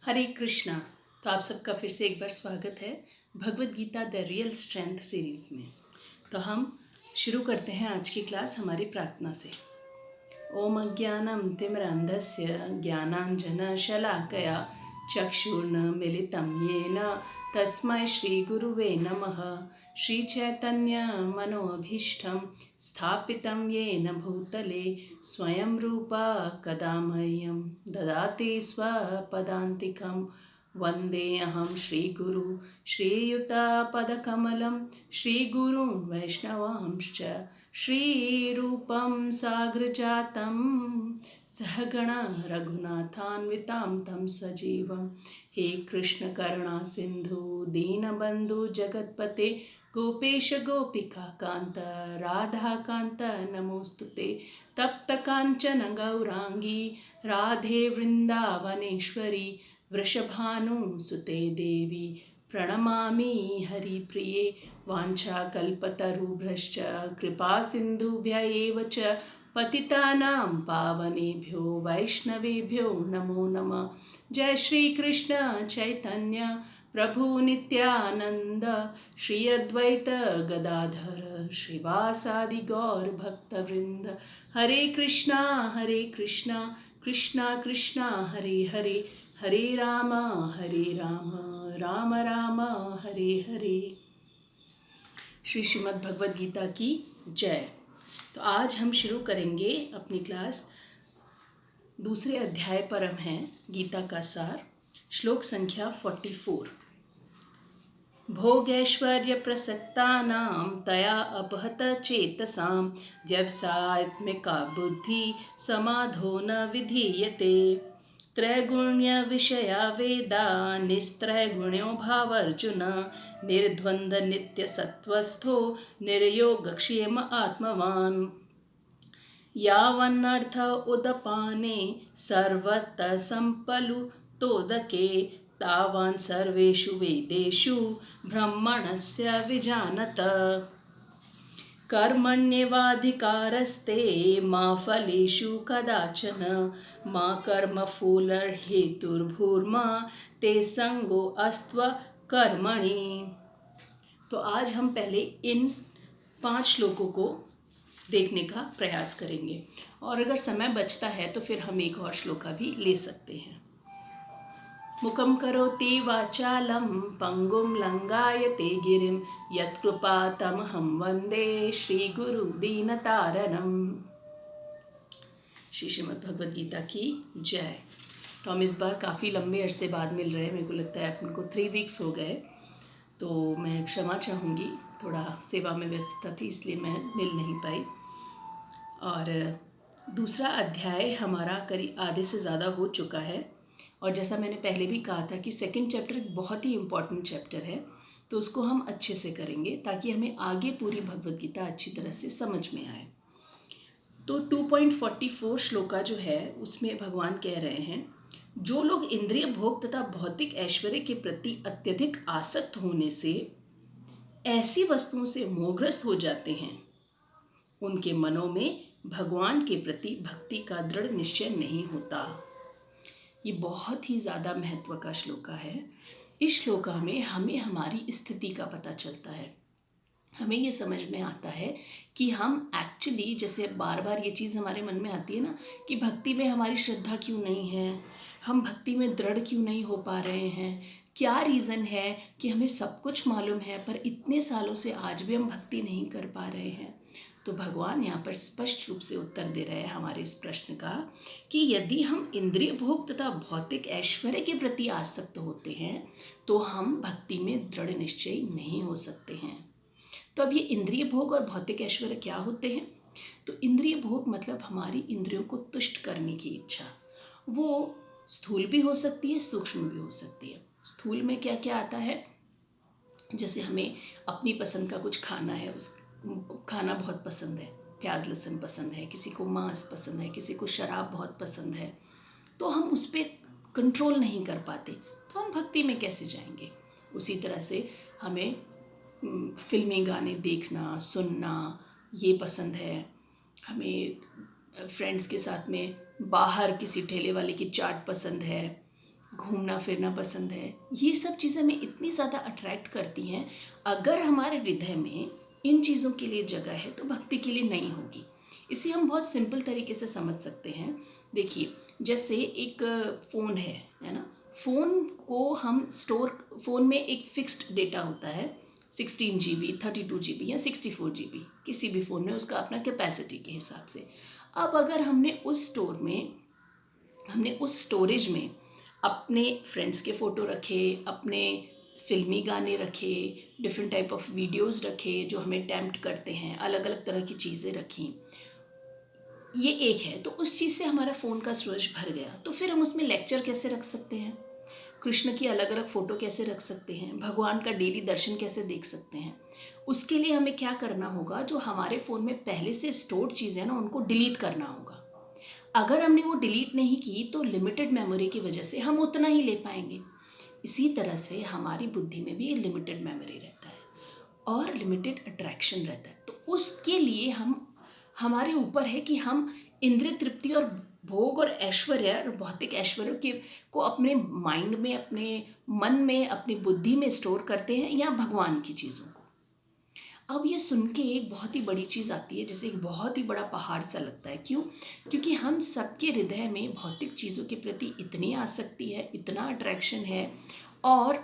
हरे कृष्णा। तो आप सबका फिर से एक बार स्वागत है Bhagavad Gita the real strength series में। तो हम शुरू करते हैं आज की क्लास हमारी प्रार्थना से। ओम अज्ञानं तिमिरान्धस्य ज्ञानाञ्जनशलाकया चक्षुर्मिलितं येन तस्मै श्रीगुरुवे नमः। श्रीचैतन्यमनोभीष्टं स्थापितं येन भूतले स्वयं रूपा कदा मह्यं ददाति स्वपदान्तिकं। वन्देऽहं श्रीगुरु श्रीयुतापदकमलं श्रीगुरुं वैष्णवांश्च श्रीरूपं साग्रजातं सहगणा रघुनाथान्वितां तं सजीवं। हे कृष्ण करुणा सिन्धु दीनबन्धु जगत्पते गोपेश गोपिका कान्त राधाकान्त नमोस्तुते। तप्त काञ्चन गौरांगी राधे वृन्दावनेश्वरी वृषभानुसुते देवी प्रणमामि हरिप्रिये। वाञ्छाकल्पतरुभ्यश्च कृपासिन्धुभ्य एव च पतितानां पावनेभ्यो वैष्णवेभ्यो नमो नमः। जय श्री कृष्ण चैतन्य प्रभु नित्यानंद श्री अद्वैत गदाधर श्रीवासादि गौर भक्तवृंद। हरे कृष्णा कृष्णा कृष्णा हरे हरे हरे राम राम राम हरे हरे। श्री श्रीमद् भगवद गीता की जय। तो आज हम शुरू करेंगे अपनी क्लास दूसरे अध्याय पर। हम हैं गीता का सार, श्लोक संख्या 44। भोगैश्वर्य प्रसक्तानां तया अपहत चेतसां व्यवसायत्मिका बुद्धि समाधो न विधीयते। त्रैगुण्य विषया वेदा निस्त्रैगुण्यो भावर्जुन निर्द्वन्द्व नित्य सत्वस्थो निर्योगक्षेम आत्मवान्। यावन्नर्थ उदपाने सर्वत्र सम्प्लुतोदके तावान् सर्वेषु वेदेषु ब्रह्मणस्य विजानत। कर्मण्येवाधिकारस्ते मा फलेषु कदाचन मा कर्मफलहेतुर्भूर्मा ते संगोऽस्त्व कर्मणि। तो आज हम पहले इन 5 श्लोकों को देखने का प्रयास करेंगे और अगर समय बचता है तो फिर हम एक और श्लोका भी ले सकते हैं। मुखं करोति वाचालं पंगुं लंगायते गिरिं यत्कृपातमहं वंदे श्रीगुरु दीनतारणं। श्री श्रीमद् भगवद गीता की जय। तो हम इस बार काफ़ी लंबे अरसे बाद मिल रहे हैं। मेरे को लगता है अपन को 3 वीक्स हो गए, तो मैं क्षमा चाहूँगी। थोड़ा सेवा में व्यस्तता थी इसलिए मैं मिल नहीं पाई। और दूसरा अध्याय हमारा करीब आधे से ज़्यादा हो चुका है और जैसा मैंने पहले भी कहा था कि सेकंड चैप्टर एक बहुत ही इम्पॉर्टेंट चैप्टर है, तो उसको हम अच्छे से करेंगे ताकि हमें आगे पूरी भगवद गीता अच्छी तरह से समझ में आए। तो 2.44 श्लोका जो है उसमें भगवान कह रहे हैं, जो लोग इंद्रिय भोग तथा भौतिक ऐश्वर्य के प्रति अत्यधिक आसक्त होने से ऐसी वस्तुओं से मोहग्रस्त हो जाते हैं, उनके मनों में भगवान के प्रति भक्ति का दृढ़ निश्चय नहीं होता। ये बहुत ही ज़्यादा महत्व का श्लोका है। इस श्लोका में हमें हमारी स्थिति का पता चलता है। हमें ये समझ में आता है कि हम एक्चुअली, जैसे बार बार ये चीज़ हमारे मन में आती है ना कि भक्ति में हमारी श्रद्धा क्यों नहीं है, हम भक्ति में दृढ़ क्यों नहीं हो पा रहे हैं, क्या रीज़न है कि हमें सब कुछ मालूम है पर इतने सालों से आज भी हम भक्ति नहीं कर पा रहे हैं। तो भगवान यहाँ पर स्पष्ट रूप से उत्तर दे रहे हैं हमारे इस प्रश्न का कि यदि हम इंद्रिय भोग तथा भौतिक ऐश्वर्य के प्रति आसक्त होते हैं तो हम भक्ति में दृढ़ निश्चयी नहीं हो सकते हैं। तो अब ये इंद्रिय भोग और भौतिक ऐश्वर्य क्या होते हैं? तो इंद्रिय भोग मतलब हमारी इंद्रियों को तुष्ट करने की इच्छा। वो स्थूल भी हो सकती है, सूक्ष्म भी हो सकती है। स्थूल में क्या क्या आता है, जैसे हमें अपनी पसंद का कुछ खाना है, उस खाना बहुत पसंद है, प्याज लहसुन पसंद है, किसी को मांस पसंद है, किसी को शराब बहुत पसंद है, तो हम उस पर कंट्रोल नहीं कर पाते, तो हम भक्ति में कैसे जाएंगे। उसी तरह से हमें फिल्मी गाने देखना सुनना ये पसंद है, हमें फ्रेंड्स के साथ में बाहर किसी ठेले वाले की चाट पसंद है, घूमना फिरना पसंद है। ये सब चीज़ें हमें इतनी ज़्यादा अट्रैक्ट करती हैं। अगर हमारे हृदय में इन चीज़ों के लिए जगह है तो भक्ति के लिए नहीं होगी। इसे हम बहुत सिंपल तरीके से समझ सकते हैं। देखिए, जैसे एक फ़ोन है ना। फ़ोन को हम स्टोर फ़ोन में एक फिक्स्ड डेटा होता है, 16 GB, 32 GB या 64 GB, किसी भी फ़ोन में उसका अपना कैपेसिटी के हिसाब से। अब अगर हमने उस स्टोरेज में अपने फ्रेंड्स के फ़ोटो रखे, अपने फिल्मी गाने रखे, डिफरेंट टाइप ऑफ वीडियोस रखे जो हमें टेम्प्ट करते हैं, अलग अलग तरह की चीज़ें रखी, ये एक है, तो उस चीज़ से हमारा फ़ोन का स्टोरेज भर गया। तो फिर हम उसमें लेक्चर कैसे रख सकते हैं, कृष्ण की अलग अलग फ़ोटो कैसे रख सकते हैं, भगवान का डेली दर्शन कैसे देख सकते हैं। उसके लिए हमें क्या करना होगा, जो हमारे फ़ोन में पहले से स्टोर्ड चीज़ें हैं ना, उनको डिलीट करना होगा। अगर हमने वो डिलीट नहीं की तो लिमिटेड मेमोरी की वजह से हम उतना ही ले पाएंगे। इसी तरह से हमारी बुद्धि में भी लिमिटेड मेमोरी रहता है और लिमिटेड अट्रैक्शन रहता है। तो उसके लिए हमारे ऊपर है कि हम इंद्रिय तृप्ति और भोग और ऐश्वर्य और भौतिक ऐश्वर्य के को अपने माइंड में, अपने मन में, अपनी बुद्धि में स्टोर करते हैं या भगवान की चीज़ों को। अब ये सुन के एक बहुत ही बड़ी चीज़ आती है, जैसे एक बहुत ही बड़ा पहाड़ सा लगता है। क्यों? क्योंकि हम सबके हृदय में भौतिक चीज़ों के प्रति इतनी आसक्ति है, इतना अट्रैक्शन है, और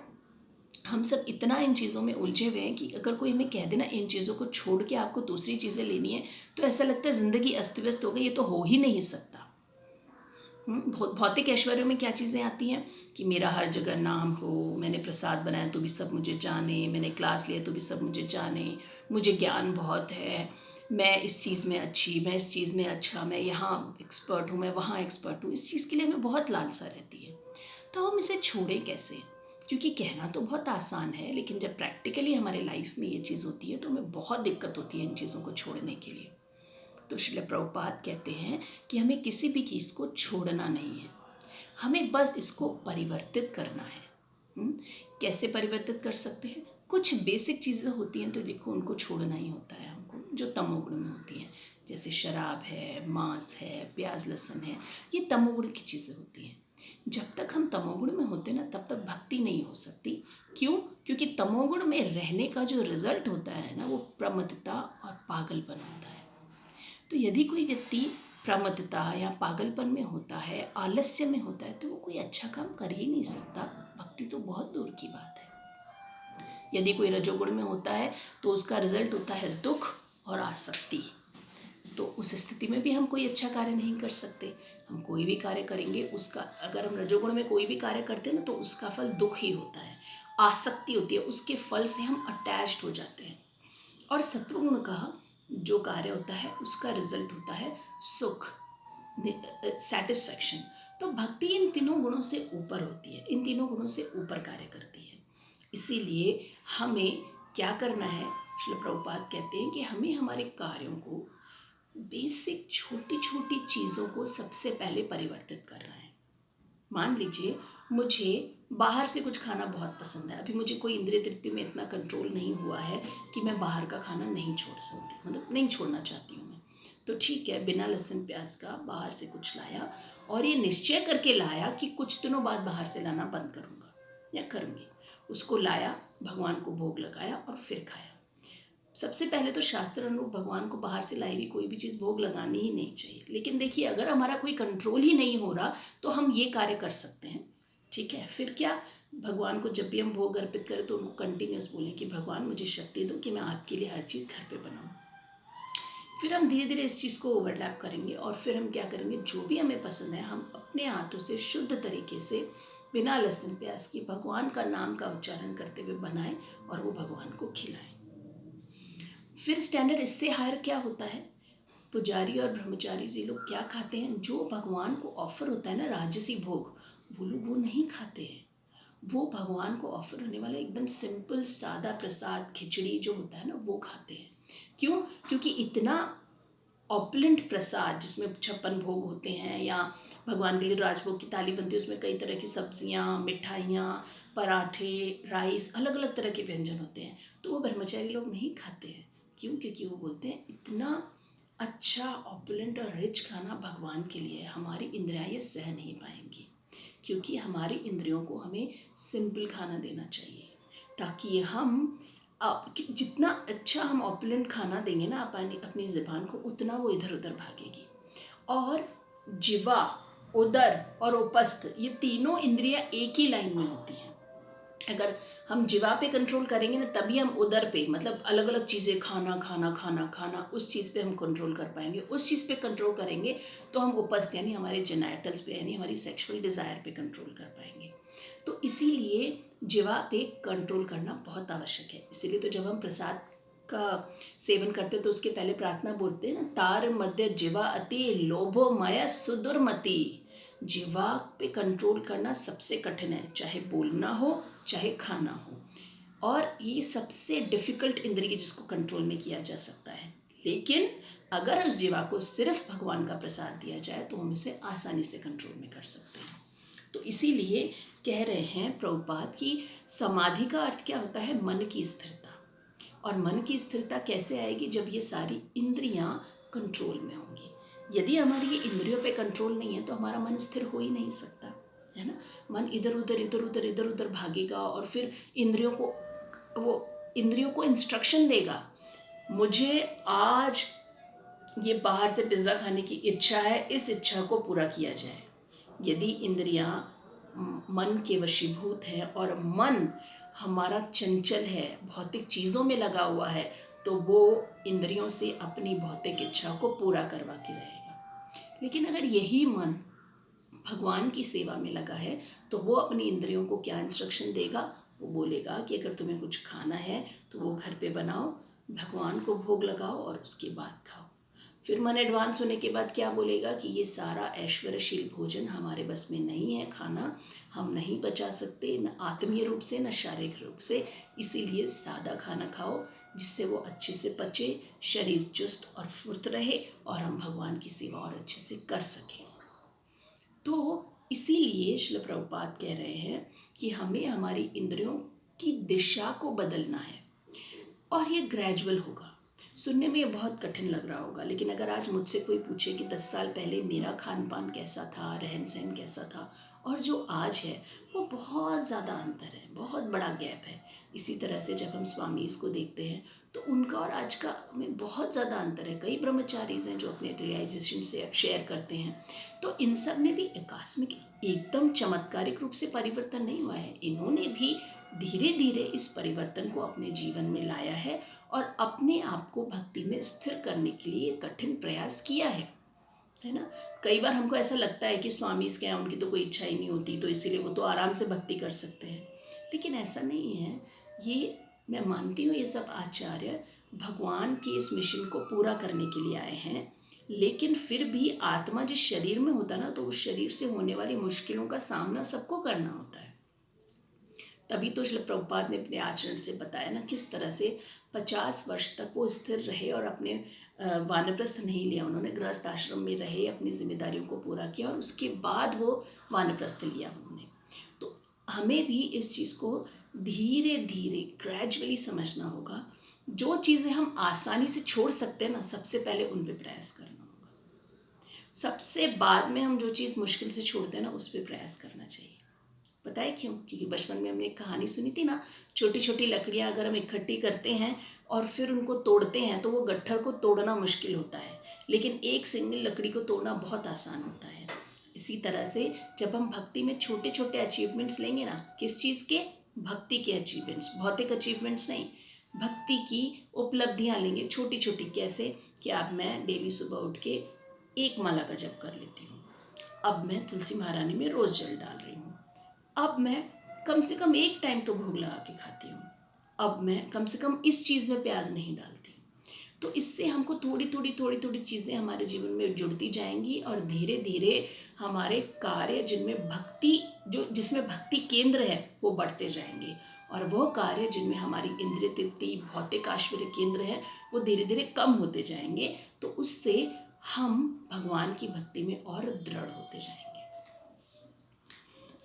हम सब इतना इन चीज़ों में उलझे हुए हैं कि अगर कोई हमें कह देना इन चीज़ों को छोड़ के आपको दूसरी चीज़ें लेनी है, तो ऐसा लगता है ज़िंदगी अस्त व्यस्त हो गई, ये तो हो ही नहीं सकता। भौतिक ऐश्वर्य में क्या चीज़ें आती हैं कि मेरा हर जगह नाम हो, मैंने प्रसाद बनाया तो भी सब मुझे जाने, मैंने क्लास लिया तो भी सब मुझे जाने, मुझे ज्ञान बहुत है, मैं इस चीज़ में अच्छी, मैं इस चीज़ में अच्छा, मैं यहाँ एक्सपर्ट हूँ, मैं वहाँ एक्सपर्ट हूँ। इस चीज़ के लिए हमें बहुत लालसा रहती है। तो हम इसे छोड़ें कैसे? क्योंकि कहना तो बहुत आसान है, लेकिन जब प्रैक्टिकली हमारे लाइफ में ये चीज़ होती है तो हमें बहुत दिक्कत होती है इन चीज़ों को छोड़ने के लिए। तो श्रील प्रभुपाद कहते हैं कि हमें किसी भी चीज़ को छोड़ना नहीं है, हमें बस इसको परिवर्तित करना है। कैसे परिवर्तित कर सकते हैं? कुछ बेसिक चीज़ें होती हैं तो देखो उनको छोड़ना ही होता है हमको, जो तमोगुण में होती हैं, जैसे शराब है, मांस है, प्याज लहसुन है, ये तमोगुण की चीज़ें होती हैं। जब तक हम तमोगुण में होते ना, तब तक भक्ति नहीं हो सकती। क्यों? क्योंकि तमोगुण में रहने का जो रिजल्ट होता है ना, वो प्रमत्तता और पागलपन होता है। तो यदि कोई व्यक्ति प्रमत्तता या पागलपन में होता है, आलस्य में होता है, तो वो कोई अच्छा काम कर ही नहीं सकता। भक्ति तो बहुत दूर की बात है। यदि कोई रजोगुण में होता है तो उसका रिजल्ट होता है दुख और आसक्ति। तो उस स्थिति में भी हम कोई अच्छा कार्य नहीं कर सकते। हम कोई भी कार्य करेंगे, उसका अगर हम रजोगुण में कोई भी कार्य करते हैं ना, तो उसका फल दुख ही होता है, आसक्ति होती है, उसके फल से हम अटैच्ड हो जाते हैं। और सत्वगुण का जो कार्य होता है उसका रिजल्ट होता है सुख, सेटिस्फैक्शन। तो भक्ति इन तीनों गुणों से ऊपर होती है, इन तीनों गुणों से ऊपर कार्य करती है। इसीलिए हमें क्या करना है, श्रील प्रभुपाद कहते हैं कि हमें हमारे कार्यों को, बेसिक छोटी छोटी चीज़ों को सबसे पहले परिवर्तित करना है। मान लीजिए मुझे बाहर से कुछ खाना बहुत पसंद है, अभी मुझे कोई इंद्रिय तृप्ति में इतना कंट्रोल नहीं हुआ है कि मैं बाहर का खाना नहीं छोड़ सकती, मतलब नहीं छोड़ना चाहती हूँ मैं। तो ठीक है, बिना लहसुन प्याज का बाहर से कुछ लाया और ये निश्चय करके लाया कि कुछ दिनों बाद बाहर से लाना बंद करूँगा या करूँगी। उसको लाया, भगवान को भोग लगाया और फिर खाया। सबसे पहले तो शास्त्र अनुरूप भगवान को बाहर से लाई हुई कोई भी चीज़ भोग लगानी ही नहीं चाहिए। लेकिन देखिए, अगर हमारा कोई कंट्रोल ही नहीं हो रहा तो हम ये कार्य कर सकते हैं। ठीक है, फिर क्या, भगवान को जब भी हम भोग अर्पित करें तो उनको कंटिन्यूस बोलें कि भगवान मुझे शक्ति दो कि मैं आपके लिए हर चीज़ घर पे बनाऊँ। फिर हम धीरे धीरे इस चीज़ को ओवरलैप करेंगे और फिर हम क्या करेंगे, जो भी हमें पसंद है हम अपने हाथों से शुद्ध तरीके से बिना लहसुन प्याज की भगवान का नाम का उच्चारण करते हुए बनाएं और वो भगवान को खिलाएं। फिर स्टैंडर्ड इससे हायर क्या होता है, पुजारी और ब्रह्मचारी जी लोग क्या खाते हैं, जो भगवान को ऑफर होता है ना राजसी भोग, वो लोग वो नहीं खाते हैं। वो भगवान को ऑफर होने वाला एकदम सिंपल सादा प्रसाद, खिचड़ी जो होता है ना, वो खाते हैं। क्यों? क्योंकि इतना ऑपुलेंट प्रसाद जिसमें 56 भोग होते हैं, या भगवान के लिए राजभोग की थाली बनती है, उसमें कई तरह की सब्जियां, मिठाइयाँ, पराठे, राइस, अलग अलग तरह के व्यंजन होते हैं, तो वो ब्रह्मचारी लोग नहीं खाते हैं। क्यों? क्योंकि वो बोलते हैं इतना अच्छा ऑपुलेंट और रिच खाना भगवान के लिए हमारी इंद्रियाँ सह नहीं पाएंगी। क्योंकि हमारी इंद्रियों को हमें सिंपल खाना देना चाहिए, ताकि हम जितना अच्छा हम ऑपुलेंट खाना देंगे ना अपनी ज़ुबान को, उतना वो इधर उधर भागेगी। और जिह्वा, उदर और उपस्थ, ये तीनों इंद्रियां एक ही लाइन में होती हैं। अगर हम जिह्वा पे कंट्रोल करेंगे ना, तभी हम उदर पे, मतलब अलग अलग चीज़ें खाना खाना खाना खाना, उस चीज़ पे हम कंट्रोल कर पाएंगे। उस चीज़ पे कंट्रोल करेंगे तो हम उपस्थ यानी हमारे जेनाइटल्स पे, यानी हमारी सेक्सुअल डिज़ायर पे कंट्रोल कर पाएंगे। तो इसीलिए जिह्वा पे कंट्रोल करना बहुत आवश्यक है। इसीलिए तो जब हम प्रसाद का सेवन करते तो उसके पहले प्रार्थना बोलते हैं ना, तार मध्य जिह्वा अति लोभोमय सुदुर्मति। जिह्वा पे कंट्रोल करना सबसे कठिन है, चाहे बोलना हो चाहे खाना हो। और ये सबसे डिफ़िकल्ट इंद्रिय जिसको कंट्रोल में किया जा सकता है। लेकिन अगर उस जिह्वा को सिर्फ भगवान का प्रसाद दिया जाए तो हम इसे आसानी से कंट्रोल में कर सकते हैं। तो इसीलिए कह रहे हैं प्रभुपाद कि समाधि का अर्थ क्या होता है? मन की स्थिरता। और मन की स्थिरता कैसे आएगी? जब ये सारी इंद्रियां कंट्रोल में होंगी। यदि हमारी ये इंद्रियों पे कंट्रोल नहीं है तो हमारा मन स्थिर हो ही नहीं सकता, है ना। मन इधर उधर भागेगा और फिर इंद्रियों को इंस्ट्रक्शन देगा, मुझे आज ये बाहर से पिज़्ज़ा खाने की इच्छा है, इस इच्छा को पूरा किया जाए। यदि इंद्रियां मन के वशीभूत हैं और मन हमारा चंचल है, भौतिक चीज़ों में लगा हुआ है, तो वो इंद्रियों से अपनी भौतिक इच्छा को पूरा करवा के रहेगा। लेकिन अगर यही मन भगवान की सेवा में लगा है तो वो अपनी इंद्रियों को क्या इंस्ट्रक्शन देगा? वो बोलेगा कि अगर तुम्हें कुछ खाना है तो वो घर पे बनाओ, भगवान को भोग लगाओ और उसके बाद खाओ। फिर मन एडवांस होने के बाद क्या बोलेगा कि ये सारा ऐश्वर्यशील भोजन हमारे बस में नहीं है खाना, हम नहीं पचा सकते, न आत्मीय रूप से न शारीरिक रूप से, इसीलिए सादा खाना खाओ जिससे वो अच्छे से पचे, शरीर चुस्त और फुर्त रहे और हम भगवान की सेवा और अच्छे से कर सकें। तो इसीलिए श्रील प्रभुपाद कह रहे हैं कि हमें हमारी इंद्रियों की दिशा को बदलना है और ये ग्रेजुअल होगा। सुनने में ये बहुत कठिन लग रहा होगा, लेकिन अगर आज मुझसे कोई पूछे कि 10 साल पहले मेरा खान पान कैसा था, रहन सहन कैसा था और जो आज है, वो बहुत ज़्यादा अंतर है, बहुत बड़ा गैप है। इसी तरह से जब हम स्वामी इसको देखते हैं तो उनका और आज का में बहुत ज़्यादा अंतर है। कई ब्रह्मचारीज हैं जो अपने रियलाइजेशन से शेयर करते हैं, तो इन सब ने भी आकस्मिक एकदम चमत्कारिक रूप से परिवर्तन नहीं हुआ है। इन्होंने भी धीरे धीरे इस परिवर्तन को अपने जीवन में लाया है और अपने आप को भक्ति में स्थिर करने के लिए कठिन प्रयास किया है ना। कई बार हमको ऐसा लगता है कि स्वामी क्या है, उनकी तो कोई इच्छा ही नहीं होती, तो इसीलिए वो तो आराम से भक्ति कर सकते हैं। लेकिन ऐसा नहीं है। ये मैं मानती हूँ ये सब आचार्य भगवान के इस मिशन को पूरा करने के लिए आए हैं, लेकिन फिर भी आत्मा जिस शरीर में होता है ना, तो उस शरीर से होने वाली मुश्किलों का सामना सबको करना होता है। तभी तो श्रील प्रभुपाद ने अपने आचरण से बताया ना किस तरह से 50 वर्ष तक वो स्थिर रहे और अपने वानप्रस्थ नहीं लिया। उन्होंने गृहस्थ आश्रम में रहे, अपनी जिम्मेदारियों को पूरा किया और उसके बाद वो वानप्रस्थ लिया उन्होंने। तो हमें भी इस चीज़ को धीरे धीरे ग्रेजुअली समझना होगा। जो चीज़ें हम आसानी से छोड़ सकते हैं ना, सबसे पहले उन पे प्रयास करना होगा। सबसे बाद में हम जो चीज़ मुश्किल से छोड़ते हैं ना, उस पर प्रयास करना चाहिए। पता है क्यों? क्योंकि बचपन में हमने एक कहानी सुनी थी ना, छोटी छोटी लकड़ियाँ अगर हम इकट्ठी करते हैं और फिर उनको तोड़ते हैं तो वो गट्ठर को तोड़ना मुश्किल होता है, लेकिन एक सिंगल लकड़ी को तोड़ना बहुत आसान होता है। इसी तरह से जब हम भक्ति में छोटे छोटे अचीवमेंट्स लेंगे ना, किस चीज़ के? भक्ति के अचीवमेंट्स, भौतिक अचीवमेंट्स नहीं, भक्ति की उपलब्धियाँ लेंगे छोटी छोटी। कैसे कि अब मैं डेली सुबह उठ के 1 माला का जप कर लेती हूँ, अब मैं तुलसी महारानी में रोज़ जल डाल रही हूँ, अब मैं कम से कम 1 टाइम तो भोग लगा के खाती हूँ, अब मैं कम से कम इस चीज़ में प्याज नहीं डालती। तो इससे हमको थोड़ी थोड़ी चीज़ें हमारे जीवन में जुड़ती जाएंगी और धीरे धीरे हमारे कार्य जिसमें भक्ति केंद्र है वो बढ़ते जाएंगे, और वह कार्य जिनमें हमारी इंद्रिय तृप्ति, भौतिक ऐश्वर्य केंद्र है, वो धीरे धीरे कम होते जाएंगे। तो उससे हम भगवान की भक्ति में और दृढ़ होते जाएंगे।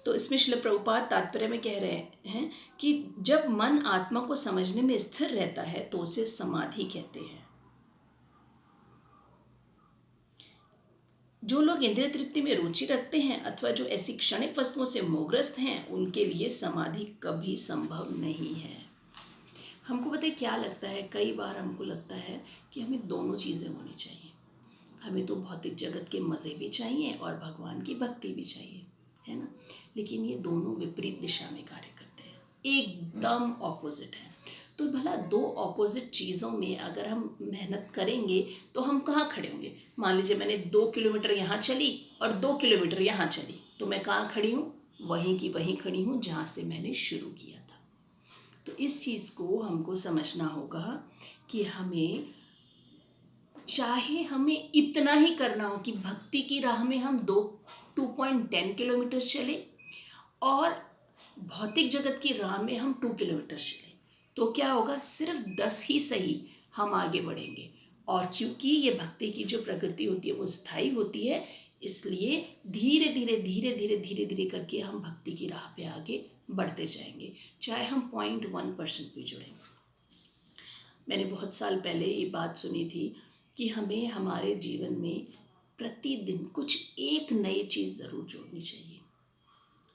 तो इसमें श्रील प्रभुपाद तात्पर्य में कह रहे हैं कि जब मन आत्मा को समझने में स्थिर रहता है तो उसे समाधि कहते हैं। जो लोग इंद्रिय तृप्ति में रुचि रखते हैं अथवा जो ऐसी क्षणिक वस्तुओं से मोहग्रस्त हैं, उनके लिए समाधि कभी संभव नहीं है। हमको पता है क्या लगता है, कई बार हमको लगता है कि हमें दोनों चीज़ें होनी चाहिए। हमें तो भौतिक जगत के मज़े भी चाहिए और भगवान की भक्ति भी चाहिए, है ना। लेकिन ये दोनों विपरीत दिशा में कार्य करते हैं, एकदम ऑपोजिट है। तो भला दो ऑपोजिट चीज़ों में अगर हम मेहनत करेंगे तो हम कहाँ खड़े होंगे। मान लीजिए मैंने 2 किलोमीटर यहाँ चली और 2 किलोमीटर यहाँ चली, तो मैं कहाँ खड़ी हूँ, वहीं की वहीं खड़ी हूँ जहाँ से मैंने शुरू किया था। तो इस चीज़ को हमको समझना होगा कि हमें, चाहे हमें इतना ही करना हो कि भक्ति की राह में हम 2.10 किलोमीटर चले और भौतिक जगत की राह में हम 2 किलोमीटर चले, तो क्या होगा, सिर्फ 10 ही सही हम आगे बढ़ेंगे। और क्योंकि ये भक्ति की जो प्रकृति होती है वो स्थायी होती है, इसलिए धीरे धीरे धीरे धीरे धीरे धीरे करके हम भक्ति की राह पे आगे बढ़ते जाएंगे, चाहे हम 0.1% भी जुड़ें। मैंने बहुत साल पहले ये बात सुनी थी कि हमें हमारे जीवन में प्रतिदिन कुछ एक नई चीज़ ज़रूर जोड़नी चाहिए,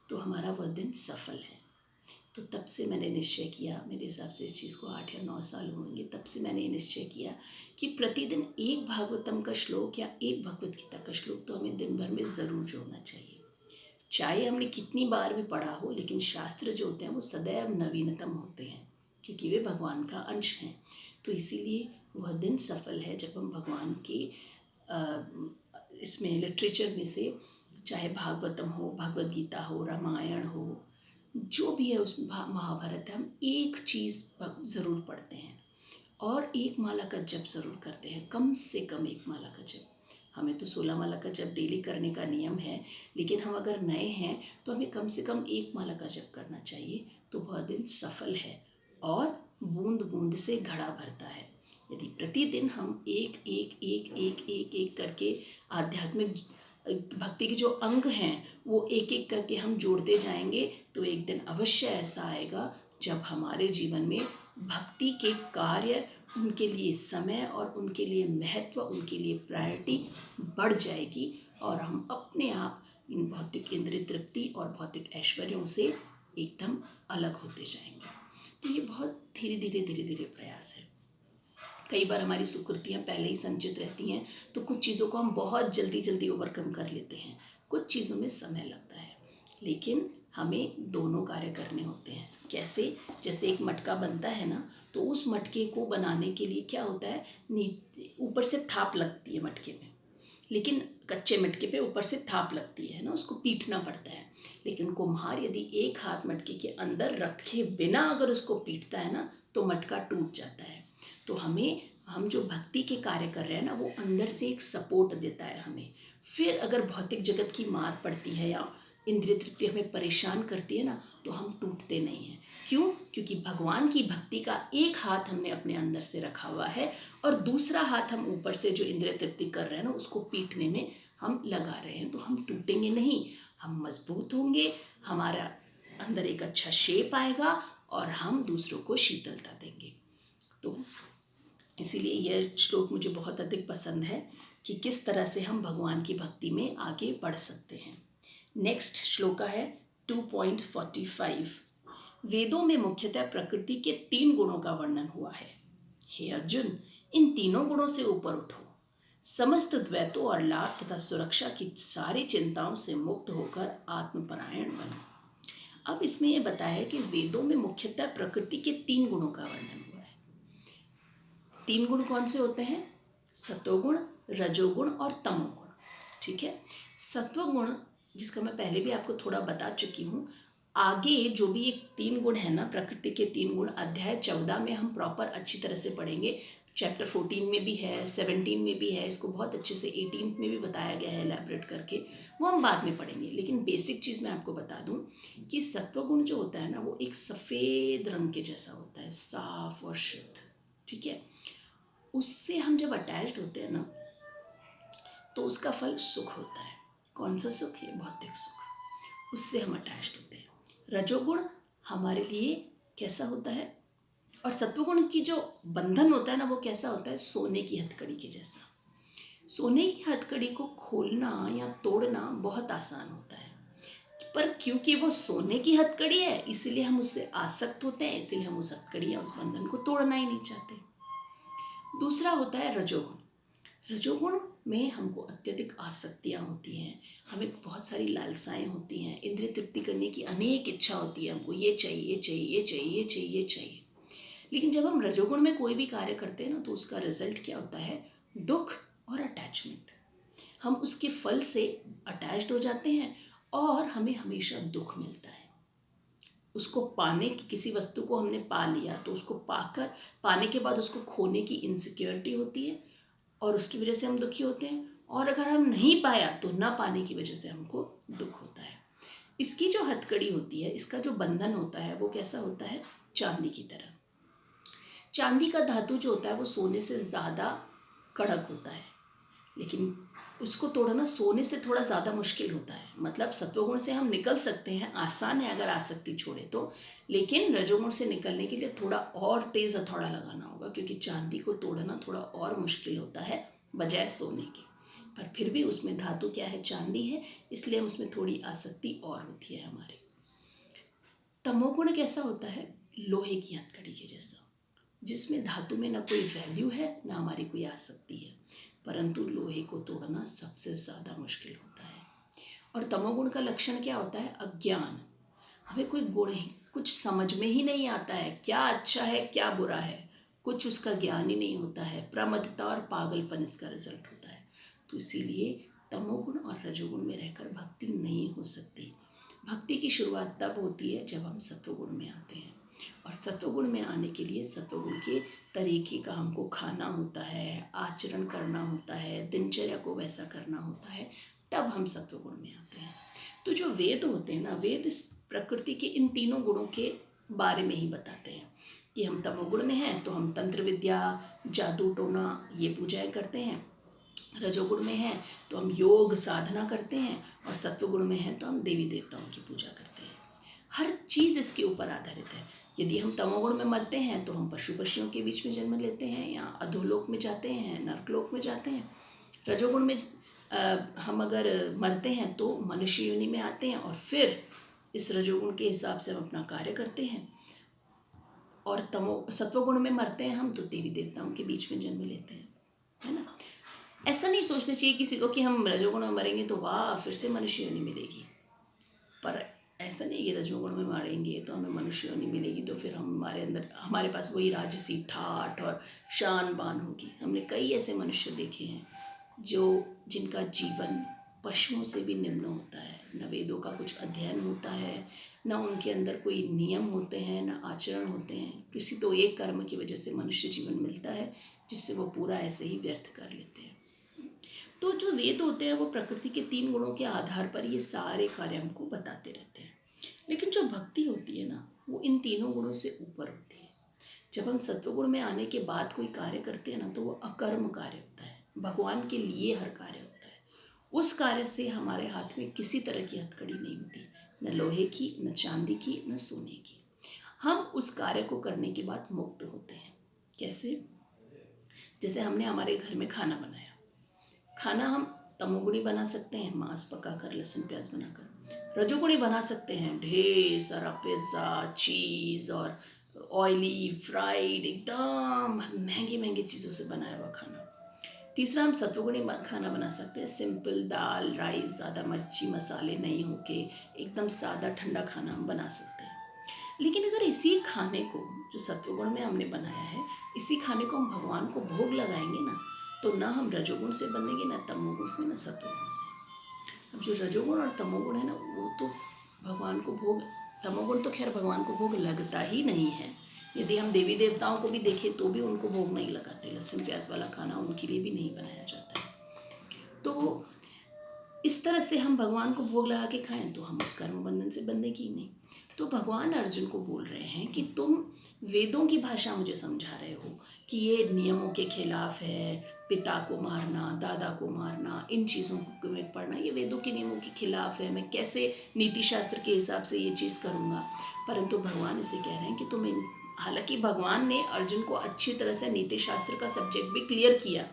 तो हमारा वह दिन सफल है। तो तब से मैंने निश्चय किया, मेरे हिसाब से इस चीज़ को 8 या 9 साल होंगे, तब से मैंने ये निश्चय किया कि प्रतिदिन एक भागवतम का श्लोक या एक भगवत गीता का श्लोक तो हमें दिन भर में ज़रूर जोड़ना चाहिए। चाहे हमने कितनी बार भी पढ़ा हो, लेकिन शास्त्र जो होते हैं वो सदैव नवीनतम होते हैं, क्योंकि वे भगवान का अंश हैं। तो इसीलिए वह दिन सफल है जब हम भगवान के इसमें लिटरेचर में से, चाहे भागवतम हो, भगवद गीता हो, रामायण हो, जो भी है, उस महाभारत है, हम एक चीज़ ज़रूर पढ़ते हैं और एक माला का जप ज़रूर करते हैं, कम से कम एक माला का जप। हमें तो 16 माला का जप डेली करने का नियम है, लेकिन हम अगर नए हैं तो हमें कम से कम एक माला का जप करना चाहिए। तो वह दिन सफल है और बूंद बूंद से घड़ा भरता है। यदि प्रतिदिन हम एक एक एक एक एक एक करके आध्यात्मिक भक्ति के जो अंग हैं वो एक एक करके हम जोड़ते जाएंगे, तो एक दिन अवश्य ऐसा आएगा जब हमारे जीवन में भक्ति के कार्य, उनके लिए समय और उनके लिए महत्व, उनके लिए प्रायोरिटी बढ़ जाएगी और हम अपने आप इन भौतिक इंद्रिय तृप्ति और भौतिक ऐश्वर्यों से एकदम अलग होते जाएंगे। तो ये बहुत धीरे धीरे धीरे धीरे प्रयास है। कई बार हमारी सुकृतियाँ पहले ही संचित रहती हैं, तो कुछ चीज़ों को हम बहुत जल्दी जल्दी ओवरकम कर लेते हैं, कुछ चीज़ों में समय लगता है, लेकिन हमें दोनों कार्य करने होते हैं। कैसे, जैसे एक मटका बनता है ना, तो उस मटके को बनाने के लिए क्या होता है, ऊपर से थाप लगती है मटके में, लेकिन कच्चे मटके पे ऊपर से थाप लगती है ना, उसको पीटना पड़ता है। लेकिन कुम्हार यदि एक हाथ मटके के अंदर रखे बिना अगर उसको पीटता है ना, तो मटका टूट जाता है। तो हम जो भक्ति के कार्य कर रहे हैं ना, वो अंदर से एक सपोर्ट देता है हमें। फिर अगर भौतिक जगत की मार पड़ती है या इंद्रिय तृप्ति हमें परेशान करती है ना, तो हम टूटते नहीं हैं। क्यों? क्योंकि भगवान की भक्ति का एक हाथ हमने अपने अंदर से रखा हुआ है और दूसरा हाथ हम ऊपर से जो इंद्रिय तृप्ति कर रहे हैं ना, उसको पीटने में हम लगा रहे हैं। तो हम टूटेंगे नहीं, हम मजबूत होंगे, हमारा अंदर एक अच्छा शेप आएगा और हम दूसरों को शीतलता देंगे। तो इसीलिए यह श्लोक मुझे बहुत अधिक पसंद है कि किस तरह से हम भगवान की भक्ति में आगे बढ़ सकते हैं। नेक्स्ट श्लोका है 2.45। वेदों में मुख्यतः प्रकृति के 3 गुणों का वर्णन हुआ है। हे अर्जुन, इन तीनों गुणों से ऊपर उठो, समस्त द्वैतों और लाभ तथा सुरक्षा की सारी चिंताओं से मुक्त होकर आत्मपरायण बनो। अब इसमें यह बताया है कि वेदों में मुख्यतः प्रकृति के 3 गुणों का वर्णन हुआ है। 3 गुण कौन से होते हैं? सत्वगुण, रजोगुण और तमोगुण। ठीक है, सत्वगुण जिसका मैं पहले भी आपको थोड़ा बता चुकी हूँ। आगे जो भी एक 3 गुण है ना, प्रकृति के 3 गुण, अध्याय 14 में हम प्रॉपर अच्छी तरह से पढ़ेंगे। चैप्टर 14 में भी है, 17 में भी है, इसको बहुत अच्छे से 18 में भी बताया गया है एलैबोरेट करके, वो हम बाद में पढ़ेंगे। लेकिन बेसिक चीज़ मैं आपको बता दूं कि सत्वगुण जो होता है ना, वो एक सफ़ेद रंग के जैसा होता है, साफ और शुद्ध। ठीक है, उससे हम जब अटैच्ड होते हैं ना, तो उसका फल सुख होता है। कौन सा सुख है? भौतिक सुख। उससे हम अटैच्ड होते हैं। रजोगुण हमारे लिए कैसा होता है, और सत्वगुण की जो बंधन होता है ना, वो कैसा होता है? सोने की हथकड़ी के जैसा। सोने की हथकड़ी को खोलना या तोड़ना बहुत आसान होता है, पर क्योंकि वो सोने की हथकड़ी है इसीलिए हम उससे आसक्त होते हैं, इसीलिए हम उस हथकड़ी या उस बंधन को तोड़ना ही नहीं चाहते। दूसरा होता है रजोगुण। रजोगुण में हमको अत्यधिक आसक्तियाँ होती हैं, हमें बहुत सारी लालसाएं होती हैं, इंद्रिय तृप्ति करने की अनेक इच्छा होती है, हमको ये चाहिए ये चाहिए ये चाहिए ये चाहिए ये चाहिए। लेकिन जब हम रजोगुण में कोई भी कार्य करते हैं ना तो उसका रिजल्ट क्या होता है? दुख और अटैचमेंट। हम उसके फल से अटैच्ड हो जाते हैं और हमें हमेशा दुख मिलता है। उसको पाने की, किसी वस्तु को हमने पा लिया तो उसको पाकर पाने के बाद उसको खोने की इनसिक्योरिटी होती है और उसकी वजह से हम दुखी होते हैं, और अगर हम नहीं पाया तो ना पाने की वजह से हमको दुख होता है। इसकी जो हथकड़ी होती है, इसका जो बंधन होता है वो कैसा होता है? चांदी की तरह। चांदी का धातु जो होता है वो सोने से ज़्यादा कड़क होता है, लेकिन उसको तोड़ना सोने से थोड़ा ज़्यादा मुश्किल होता है। मतलब सत्वगुण से हम निकल सकते हैं, आसान है अगर आसक्ति छोड़े तो, लेकिन रजोगुण से निकलने के लिए थोड़ा और तेज़ हथौड़ा लगाना होगा, क्योंकि चांदी को तोड़ना थोड़ा और मुश्किल होता है बजाय सोने के। पर फिर भी उसमें धातु क्या है? चांदी है, इसलिए हम उसमें थोड़ी आसक्ति और होती है हमारी। तमोगुण कैसा होता है? लोहे की हथकड़ी के जैसा, जिसमें धातु में ना कोई वैल्यू है ना हमारी कोई आसक्ति है, परंतु लोहे को तोड़ना सबसे ज़्यादा मुश्किल होता है। और तमोगुण का लक्षण क्या होता है? अज्ञान। हमें कोई गुण ही कुछ समझ में ही नहीं आता है, क्या अच्छा है क्या बुरा है, कुछ उसका ज्ञान ही नहीं होता है। प्रमदता और पागलपन इसका रिजल्ट होता है। तो इसीलिए तमोगुण और रजोगुण में रहकर भक्ति नहीं हो सकती। भक्ति की शुरुआत तब होती है जब हम सत्वगुण में आते हैं, और सत्वगुण में आने के लिए सत्वगुण के तरीके का हमको खाना होता है, आचरण करना होता है, दिनचर्या को वैसा करना होता है, तब हम सत्वगुण में आते हैं। तो जो वेद होते हैं ना, वेद इस प्रकृति के इन तीनों गुणों के बारे में ही बताते हैं कि हम तमोगुण में हैं तो हम तंत्र विद्या, जादू टोना ये पूजाएं करते हैं, रजोगुण में है तो हम योग साधना करते हैं, और सत्वगुण में है तो हम देवी देवताओं की पूजा करते हैं। हर चीज़ इसके ऊपर आधारित है। यदि हम तमोगुण में मरते हैं तो हम पशु पक्षियों के बीच में जन्म लेते हैं, या अधोलोक में जाते हैं, नरकलोक में जाते हैं। रजोगुण में हम अगर मरते हैं तो मनुष्य योनि में आते हैं, और फिर इस रजोगुण के हिसाब से हम अपना कार्य करते हैं। और सत्वगुण में मरते हैं हम तो देवी देवताओं के बीच में जन्म लेते हैं, है ना। ऐसा नहीं सोचना चाहिए किसी को कि हम रजोगुण में मरेंगे तो वाह फिर से मनुष्य योनि मिलेगी, पर ऐसा नहीं कि रजोगुण में मारेंगे तो हमें मनुष्य योनि मिलेगी तो फिर हमारे अंदर हमारे पास वही राजसी ठाठ और शान बान होगी। हमने कई ऐसे मनुष्य देखे हैं जिनका जीवन पशुओं से भी निम्न होता है। न वेदों का कुछ अध्ययन होता है, न उनके अंदर कोई नियम होते हैं, न आचरण होते हैं। किसी तो एक कर्म की वजह से मनुष्य जीवन मिलता है जिससे वो पूरा ऐसे ही व्यर्थ कर लेते हैं। तो जो वेद होते हैं वो प्रकृति के तीन गुणों के आधार पर ये सारे कार्य हमको बताते रहते हैं। लेकिन जो भक्ति होती है ना, वो इन तीनों गुणों से ऊपर होती है। जब हम सत्वगुण में आने के बाद कोई कार्य करते हैं ना तो वो अकर्म कार्य होता है, भगवान के लिए हर कार्य होता है। उस कार्य से हमारे हाथ में किसी तरह की हथकड़ी नहीं होती, न लोहे की, न चांदी की, न सोने की। हम उस कार्य को करने के बाद मुक्त होते हैं। कैसे? जैसे हमने हमारे घर में खाना बनाया, खाना हम तमोगुणी बना सकते हैं, मांस पकाकर, लहसुन प्याज बनाकर। रजोगुणी बना सकते हैं, ढेर सारा पिज़्ज़ा, चीज़ और ऑयली फ्राइड एकदम महंगी महंगी चीज़ों से बनाया हुआ खाना। तीसरा हम सत्वगुणी खाना बना सकते हैं, सिंपल दाल राइस, ज़्यादा मिर्ची मसाले नहीं होके एकदम सादा ठंडा खाना हम बना सकते हैं। लेकिन अगर इसी खाने को जो सत्वगुण में हमने बनाया है, इसी खाने को हम भगवान को भोग लगाएंगे ना, तो ना हम रजोगुण से बनेंगे, ना तमोगुण से, ना सत्वगुण से। अब जो रजोगुण और तमोगुण है ना, वो तो भगवान को भोग, तमोगुण तो खैर भगवान को भोग लगता ही नहीं है। यदि हम देवी देवताओं को भी देखें तो भी उनको भोग नहीं लगाते। लहसुन प्याज वाला खाना उनके लिए भी नहीं बनाया जाता है। तो इस तरह से हम भगवान को भोग लगा के खाएं तो हम उस कर्म बंधन से बंधेगी ही नहीं। तो भगवान अर्जुन को बोल रहे हैं कि तुम वेदों की भाषा मुझे समझा रहे हो कि ये नियमों के खिलाफ है, पिता को मारना, दादा को मारना, इन चीज़ों को में पढ़ना ये वेदों के नियमों के खिलाफ है, मैं कैसे नीति शास्त्र के हिसाब से ये चीज़ करूँगा। परंतु भगवान इसे कह रहे हैं कि तुम इन हालांकि भगवान ने अर्जुन को अच्छी तरह से नीति शास्त्र का सब्जेक्ट भी क्लियर किया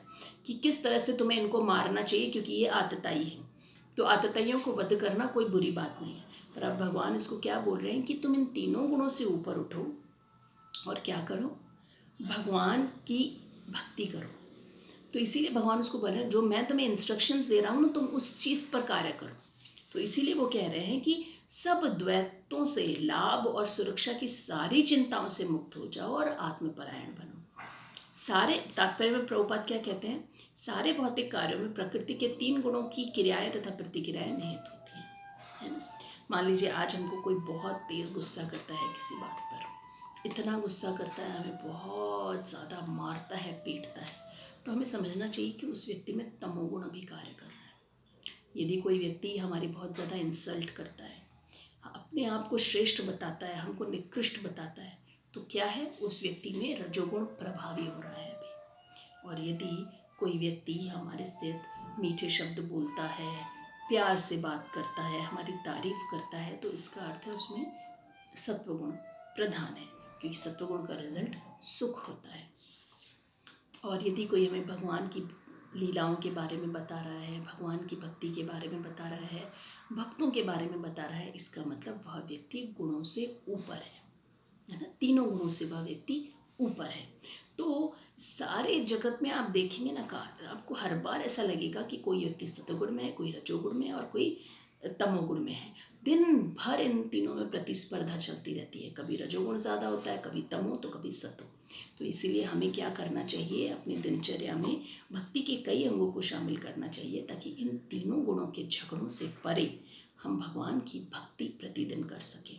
कि किस तरह से तुम्हें इनको मारना चाहिए, क्योंकि ये आतताई है। तो आतताइयों को वध करना कोई बुरी बात नहीं है। पर अब भगवान इसको क्या बोल रहे हैं कि तुम इन तीनों गुणों से ऊपर उठो और क्या करो, भगवान की भक्ति करो। तो इसीलिए भगवान उसको बोल रहे हैं जो मैं तुम्हें इंस्ट्रक्शंस दे रहा हूँ ना, तुम उस चीज़ पर कार्य करो। तो इसीलिए वो कह रहे हैं कि सब द्वैतों से, लाभ और सुरक्षा की सारी चिंताओं से मुक्त हो जाओ और आत्मपरायण बनो। सारे तात्पर्य में प्रभुपाद क्या कहते हैं, सारे भौतिक कार्यों में प्रकृति के 3 गुणों की क्रियाएं तथा प्रतिक्रियाएं निहित होती हैं, है ना। मान लीजिए आज हमको कोई बहुत तेज़ गुस्सा करता है किसी बात पर, इतना गुस्सा करता है, हमें बहुत ज़्यादा मारता है, पीटता है, तो हमें समझना चाहिए कि उस व्यक्ति में तमोगुण भी कार्य कर रहा है। यदि कोई व्यक्ति हमारी बहुत ज़्यादा इंसल्ट करता है, अपने आप को श्रेष्ठ बताता है, हमको निकृष्ट बताता है, तो क्या है, उस व्यक्ति में रजोगुण प्रभावी हो रहा है अभी। और यदि कोई व्यक्ति हमारे से मीठे शब्द बोलता है, प्यार से बात करता है, हमारी तारीफ करता है, तो इसका अर्थ है उसमें सत्वगुण प्रधान है, क्योंकि सत्वगुण का रिजल्ट सुख होता है। और यदि कोई हमें भगवान की लीलाओं के बारे में बता रहा है, भगवान की भक्ति के बारे में बता रहा है, भक्तों के बारे में बता रहा है, इसका मतलब वह व्यक्ति गुणों से ऊपर है ना, तीनों गुणों से वह व्यक्ति ऊपर है। तो सारे जगत में आप देखेंगे ना, आपको हर बार ऐसा लगेगा कि कोई व्यक्ति सतोगुण में है, कोई रजोगुण में है और कोई तमोगुण में है। दिन भर इन तीनों में प्रतिस्पर्धा चलती रहती है, कभी रजोगुण ज़्यादा होता है, कभी तमो तो कभी सतो। तो इसीलिए हमें क्या करना चाहिए, अपनी दिनचर्या में भक्ति के कई अंगों को शामिल करना चाहिए, ताकि इन तीनों गुणों के झगड़ों से परे हम भगवान की भक्ति प्रतिदिन कर सकें।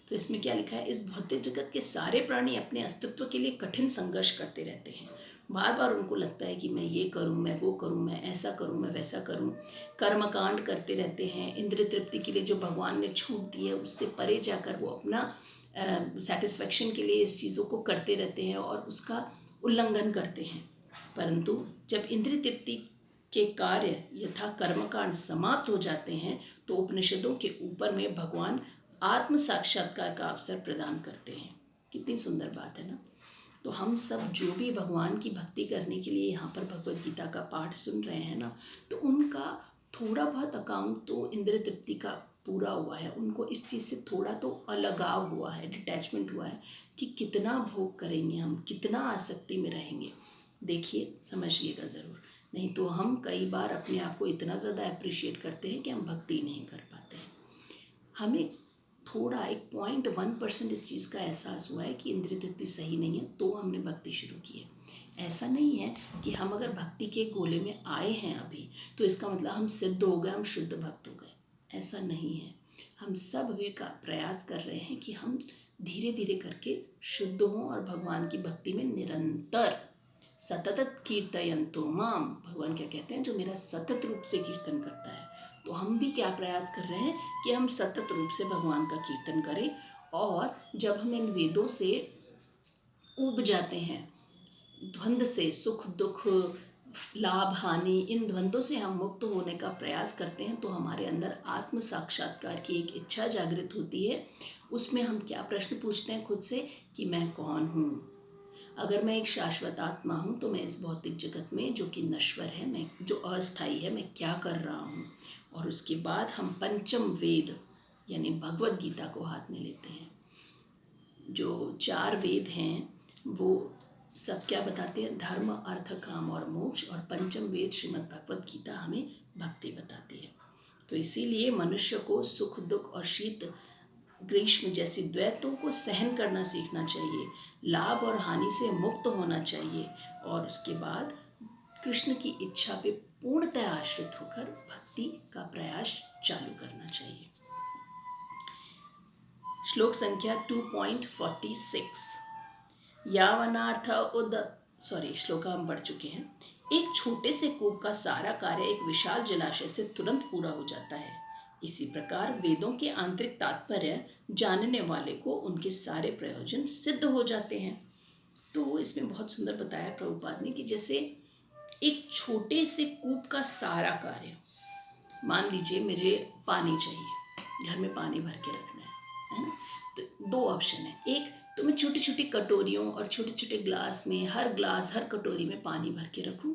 तो इसमें क्या लिखा है, इस भौतिक जगत के सारे प्राणी अपने अस्तित्व के लिए कठिन संघर्ष करते रहते हैं। बार बार उनको लगता है कि मैं ये करूं, मैं वो करूं, मैं ऐसा करूं, मैं वैसा करूं। कर्मकांड करते रहते हैं। इंद्रिय तृप्ति के लिए जो भगवान ने छूट दी है उससे परे जाकर वो अपना सेटिस्फेक्शन के लिए इस चीज़ों को करते रहते हैं और उसका उल्लंघन करते हैं। परंतु जब इंद्रिय तृप्ति के कार्य यथा कर्मकांड समाप्त हो जाते हैं, तो उपनिषदों के ऊपर में भगवान आत्म साक्षात्कार का अवसर प्रदान करते हैं। कितनी सुंदर बात है ना। तो हम सब जो भी भगवान की भक्ति करने के लिए यहाँ पर भगवद गीता का पाठ सुन रहे हैं ना, तो उनका थोड़ा बहुत अकाउंट तो इंद्रिय तृप्ति का पूरा हुआ है। उनको इस चीज़ से थोड़ा तो अलगाव हुआ है, डिटैचमेंट हुआ है कि कितना भोग करेंगे हम, कितना आसक्ति में रहेंगे। देखिए, समझिएगा ज़रूर, नहीं तो हम कई बार अपने आप को इतना ज़्यादा अप्रिशिएट करते हैं कि हम भक्ति नहीं कर पाते हैं। हमें थोड़ा 1.1% इस चीज़ का एहसास हुआ है कि इंद्रिय तृप्ति सही नहीं है, तो हमने भक्ति शुरू की है। ऐसा नहीं है कि हम अगर भक्ति के गोले में आए हैं अभी, तो इसका मतलब हम सिद्ध हो गए, हम शुद्ध भक्त हो गए। ऐसा नहीं है। हम सब अभी का प्रयास कर रहे हैं कि हम धीरे धीरे करके शुद्ध हों और भगवान की भक्ति में निरंतर सतत कीर्तयन्तो माम, भगवान क्या कहते हैं, जो मेरा सतत रूप से कीर्तन करता है। तो हम भी क्या प्रयास कर रहे हैं कि हम सतत रूप से भगवान का कीर्तन करें। और जब हम इन वेदों से ऊब जाते हैं, द्वंद्व से, सुख दुख, लाभ हानि, इन द्वंद्वों से हम मुक्त होने का प्रयास करते हैं, तो हमारे अंदर आत्म साक्षात्कार की एक इच्छा जागृत होती है। उसमें हम क्या प्रश्न पूछते हैं खुद से कि मैं कौन हूँ। अगर मैं एक शाश्वत आत्मा हूँ, तो मैं इस भौतिक जगत में जो कि नश्वर है, मैं जो अस्थायी है, मैं क्या कर रहा हूँ। और उसके बाद हम पंचम वेद यानी भगवद गीता को हाथ में लेते हैं। जो 4 वेद हैं वो सब क्या बताते हैं, धर्म अर्थ काम और मोक्ष, और पंचम वेद श्रीमद् भगवद गीता हमें भक्ति बताती है। तो इसीलिए मनुष्य को सुख दुख और शीत ग्रीष्म जैसी द्वैतों को सहन करना सीखना चाहिए, लाभ और हानि से मुक्त होना चाहिए, और उसके बाद कृष्ण की इच्छा पे पूर्णतः आश्रित होकर भक्ति का प्रयास चालू करना चाहिए। श्लोक संख्या 2.46, यावनार्थ श्लोक हम बढ़ चुके हैं। एक छोटे से कूप का सारा कार्य एक विशाल जलाशय से तुरंत पूरा हो जाता है। इसी प्रकार वेदों के आंतरिक तात्पर्य जानने वाले को उनके सारे प्रयोजन सिद्ध हो जाते हैं। तो इसमें बहुत सुंदर बताया प्रभुपाद ने कि जैसे एक छोटे से कूप का सारा कार्य, मान लीजिए मुझे पानी चाहिए, घर में पानी भर के रखना है ना। तो दो ऑप्शन है, एक तो मैं छोटी छोटी कटोरियों और छोटे छोटे ग्लास में, हर ग्लास हर कटोरी में पानी भर के रखूं।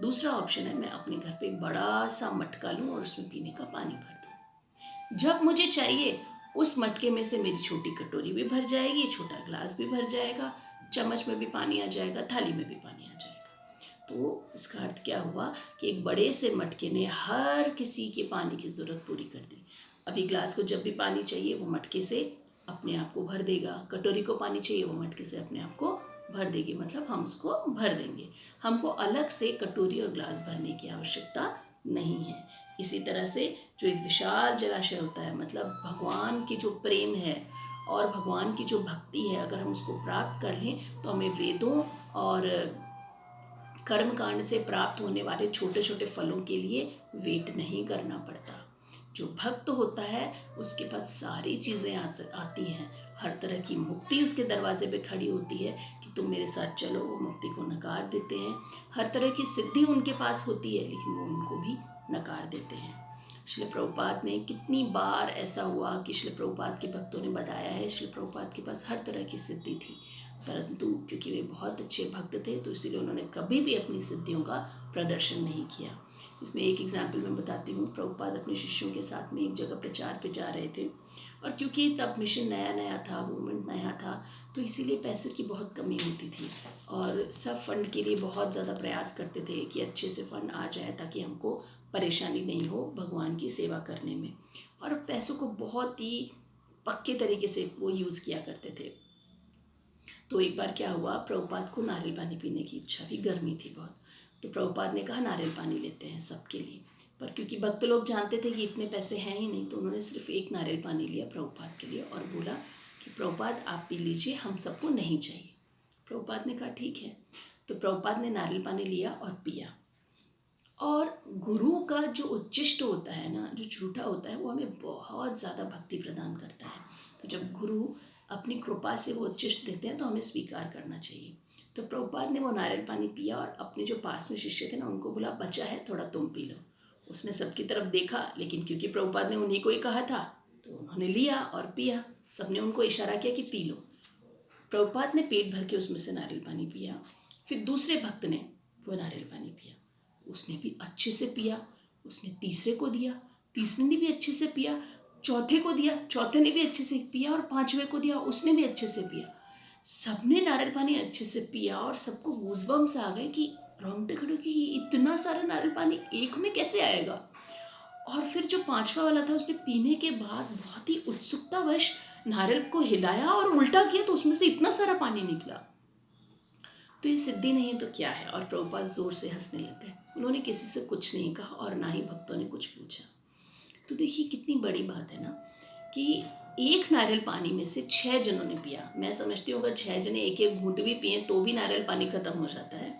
दूसरा ऑप्शन है मैं अपने घर पे एक बड़ा सा मटका लूँ और उसमें पीने का पानी भर दूँ। जब मुझे चाहिए उस मटके में से मेरी छोटी कटोरी भी भर जाएगी, छोटा ग्लास भी भर जाएगा, चम्मच में भी पानी आ जाएगा, थाली में भी पानी आ जाएगा। तो इसका अर्थ क्या हुआ कि एक बड़े से मटके ने हर किसी के पानी की ज़रूरत पूरी कर दी। अभी ग्लास को जब भी पानी चाहिए वो मटके से अपने आप को भर देगा, कटोरी को पानी चाहिए वो मटके से अपने आप को भर देगी, मतलब हम उसको भर देंगे। हमको अलग से कटोरी और ग्लास भरने की आवश्यकता नहीं है। इसी तरह से जो एक विशाल जलाशय होता है, मतलब भगवान की जो प्रेम है और भगवान की जो भक्ति है, अगर हम उसको प्राप्त कर लें तो हमें वेदों और कर्मकांड से प्राप्त होने वाले छोटे छोटे फलों के लिए वेट नहीं करना पड़ता। जो भक्त होता है उसके पास सारी चीज़ें आती हैं, हर तरह की मुक्ति उसके दरवाजे पे खड़ी होती है कि तुम मेरे साथ चलो, वो मुक्ति को नकार देते हैं। हर तरह की सिद्धि उनके पास होती है लेकिन वो उनको भी नकार देते हैं। श्रील प्रभुपाद ने कितनी बार ऐसा हुआ कि श्रील प्रभुपाद के भक्तों ने बताया है, श्रील प्रभुपाद के पास हर तरह की सिद्धि थी, परंतु क्योंकि वे बहुत अच्छे भक्त थे तो इसीलिए उन्होंने कभी भी अपनी सिद्धियों का प्रदर्शन नहीं किया। इसमें एक एग्जाम्पल मैं बताती हूँ। प्रभुपाद अपने शिष्यों के साथ में एक जगह प्रचार पे जा रहे थे और क्योंकि तब मिशन नया नया था, मूवमेंट नया था, तो इसीलिए पैसे की बहुत कमी होती थी और सब फंड के लिए बहुत ज़्यादा प्रयास करते थे कि अच्छे से फंड आ जाए ताकि हमको परेशानी नहीं हो भगवान की सेवा करने में। और पैसों को बहुत ही पक्के तरीके से वो यूज़ किया करते थे। तो एक बार क्या हुआ, प्रभुपाद को नारियल पानी पीने की इच्छा थी, गर्मी थी बहुत, तो प्रभुपाद ने कहा नारियल पानी लेते हैं सबके लिए। पर क्योंकि भक्त लोग जानते थे कि इतने पैसे हैं ही नहीं, तो उन्होंने सिर्फ एक नारियल पानी लिया प्रभुपाद के लिए और बोला कि प्रभुपाद आप पी लीजिए, हम सबको नहीं चाहिए। प्रभुपाद ने कहा ठीक है। तो प्रभुपाद ने नारियल पानी लिया और पिया। और गुरु का जो उच्चिष्ट होता है ना, जो झूठा होता है, वो हमें बहुत ज़्यादा भक्ति प्रदान करता है। तो जब गुरु अपनी कृपा से वो उच्चिष्ट देते हैं तो हमें स्वीकार करना चाहिए। तो प्रभुपाद ने वो नारियल पानी पिया और अपने जो पास में शिष्य थे ना उनको बोला बचा है थोड़ा तुम पी लो। उसने सबकी तरफ देखा, लेकिन क्योंकि प्रभुपाद ने उन्हीं को ही कहा था तो उन्होंने लिया और पिया। सबने उनको इशारा किया कि पी लो। प्रभुपाद ने पेट भर के उसमें से नारियल पानी पिया। फिर दूसरे भक्त ने वो नारियल पानी पिया, उसने भी अच्छे से पिया। उसने तीसरे को दिया, तीसरे ने भी अच्छे से पिया। चौथे को दिया, चौथे ने भी अच्छे से पिया। और पांचवे को दिया, उसने भी अच्छे से पिया। सबने नारियल पानी अच्छे से पिया और सबको गूज़बम्स आ गए कि रोंगटे खड़े कि इतना सारा नारियल पानी एक में कैसे आएगा। और फिर जो पांचवा वाला था उसने पीने के बाद बहुत ही उत्सुकतावश नारियल को हिलाया और उल्टा किया तो उसमें से इतना सारा पानी निकला। तो ये सिद्धि नहीं तो क्या है। और प्रभुपाद जोर से हंसने लग गए। उन्होंने किसी से कुछ नहीं कहा और ना ही भक्तों ने कुछ पूछा। तो देखिए कितनी बड़ी बात है ना कि एक नारियल पानी में से 6 जनों ने पिया। मैं समझती हूँ अगर 6 जने एक एक घूंट भी पिए तो भी नारियल पानी खत्म हो जाता है।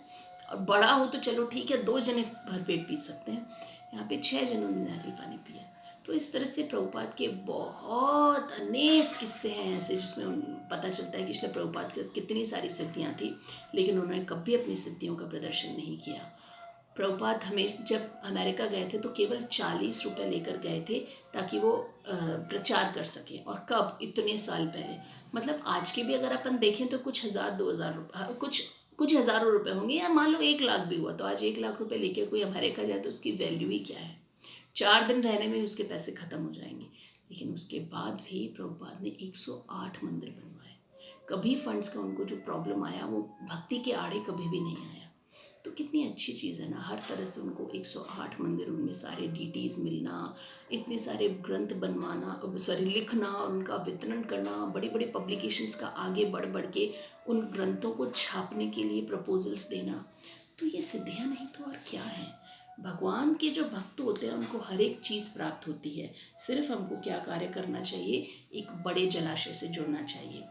और बड़ा हो तो चलो ठीक है, 2 जने भरपेट पी सकते हैं, यहाँ पे 6 जनों ने नारियल पानी पिया। तो इस तरह से प्रभुपाद के बहुत अनेक किस्से हैं ऐसे जिसमें पता चलता है कि इसलिए प्रभुपाद के कितनी सारी सिद्धियाँ थी, लेकिन उन्होंने कभी अपनी सिद्धियों का प्रदर्शन नहीं किया। प्रभुपाद हमें जब अमेरिका गए थे तो केवल 40 रुपये लेकर गए थे ताकि वो प्रचार कर सकें। और कब, इतने साल पहले, मतलब आज के भी अगर अपन देखें तो कुछ हज़ार 2,000 रुपये, कुछ हज़ारों रुपए होंगे, या मान लो 1 लाख भी हुआ तो आज 1 लाख रुपए लेके कोई अमेरिका जाए तो उसकी वैल्यू ही क्या है। 4 दिन रहने में उसके पैसे ख़त्म हो जाएंगे। लेकिन उसके बाद भी प्रभुपाद ने 108 मंदिर बनवाए। कभी फंड्स का उनको जो प्रॉब्लम आया वो भक्ति के आड़े कभी भी नहीं आया। तो कितनी अच्छी चीज़ है ना, हर तरह से उनको 108 मंदिर, उनमें सारे डीटीज़ मिलना, इतने सारे ग्रंथ बनवाना, लिखना, उनका वितरण करना, बड़ी बड़ी पब्लिकेशंस का आगे बढ़ बढ़ के उन ग्रंथों को छापने के लिए प्रपोजल्स देना। तो ये सिद्धियाँ नहीं तो और क्या है। भगवान के जो भक्त होते हैं उनको हर एक चीज़ प्राप्त होती है। सिर्फ हमको क्या कार्य करना चाहिए, एक बड़े जलाशय से जुड़ना चाहिए।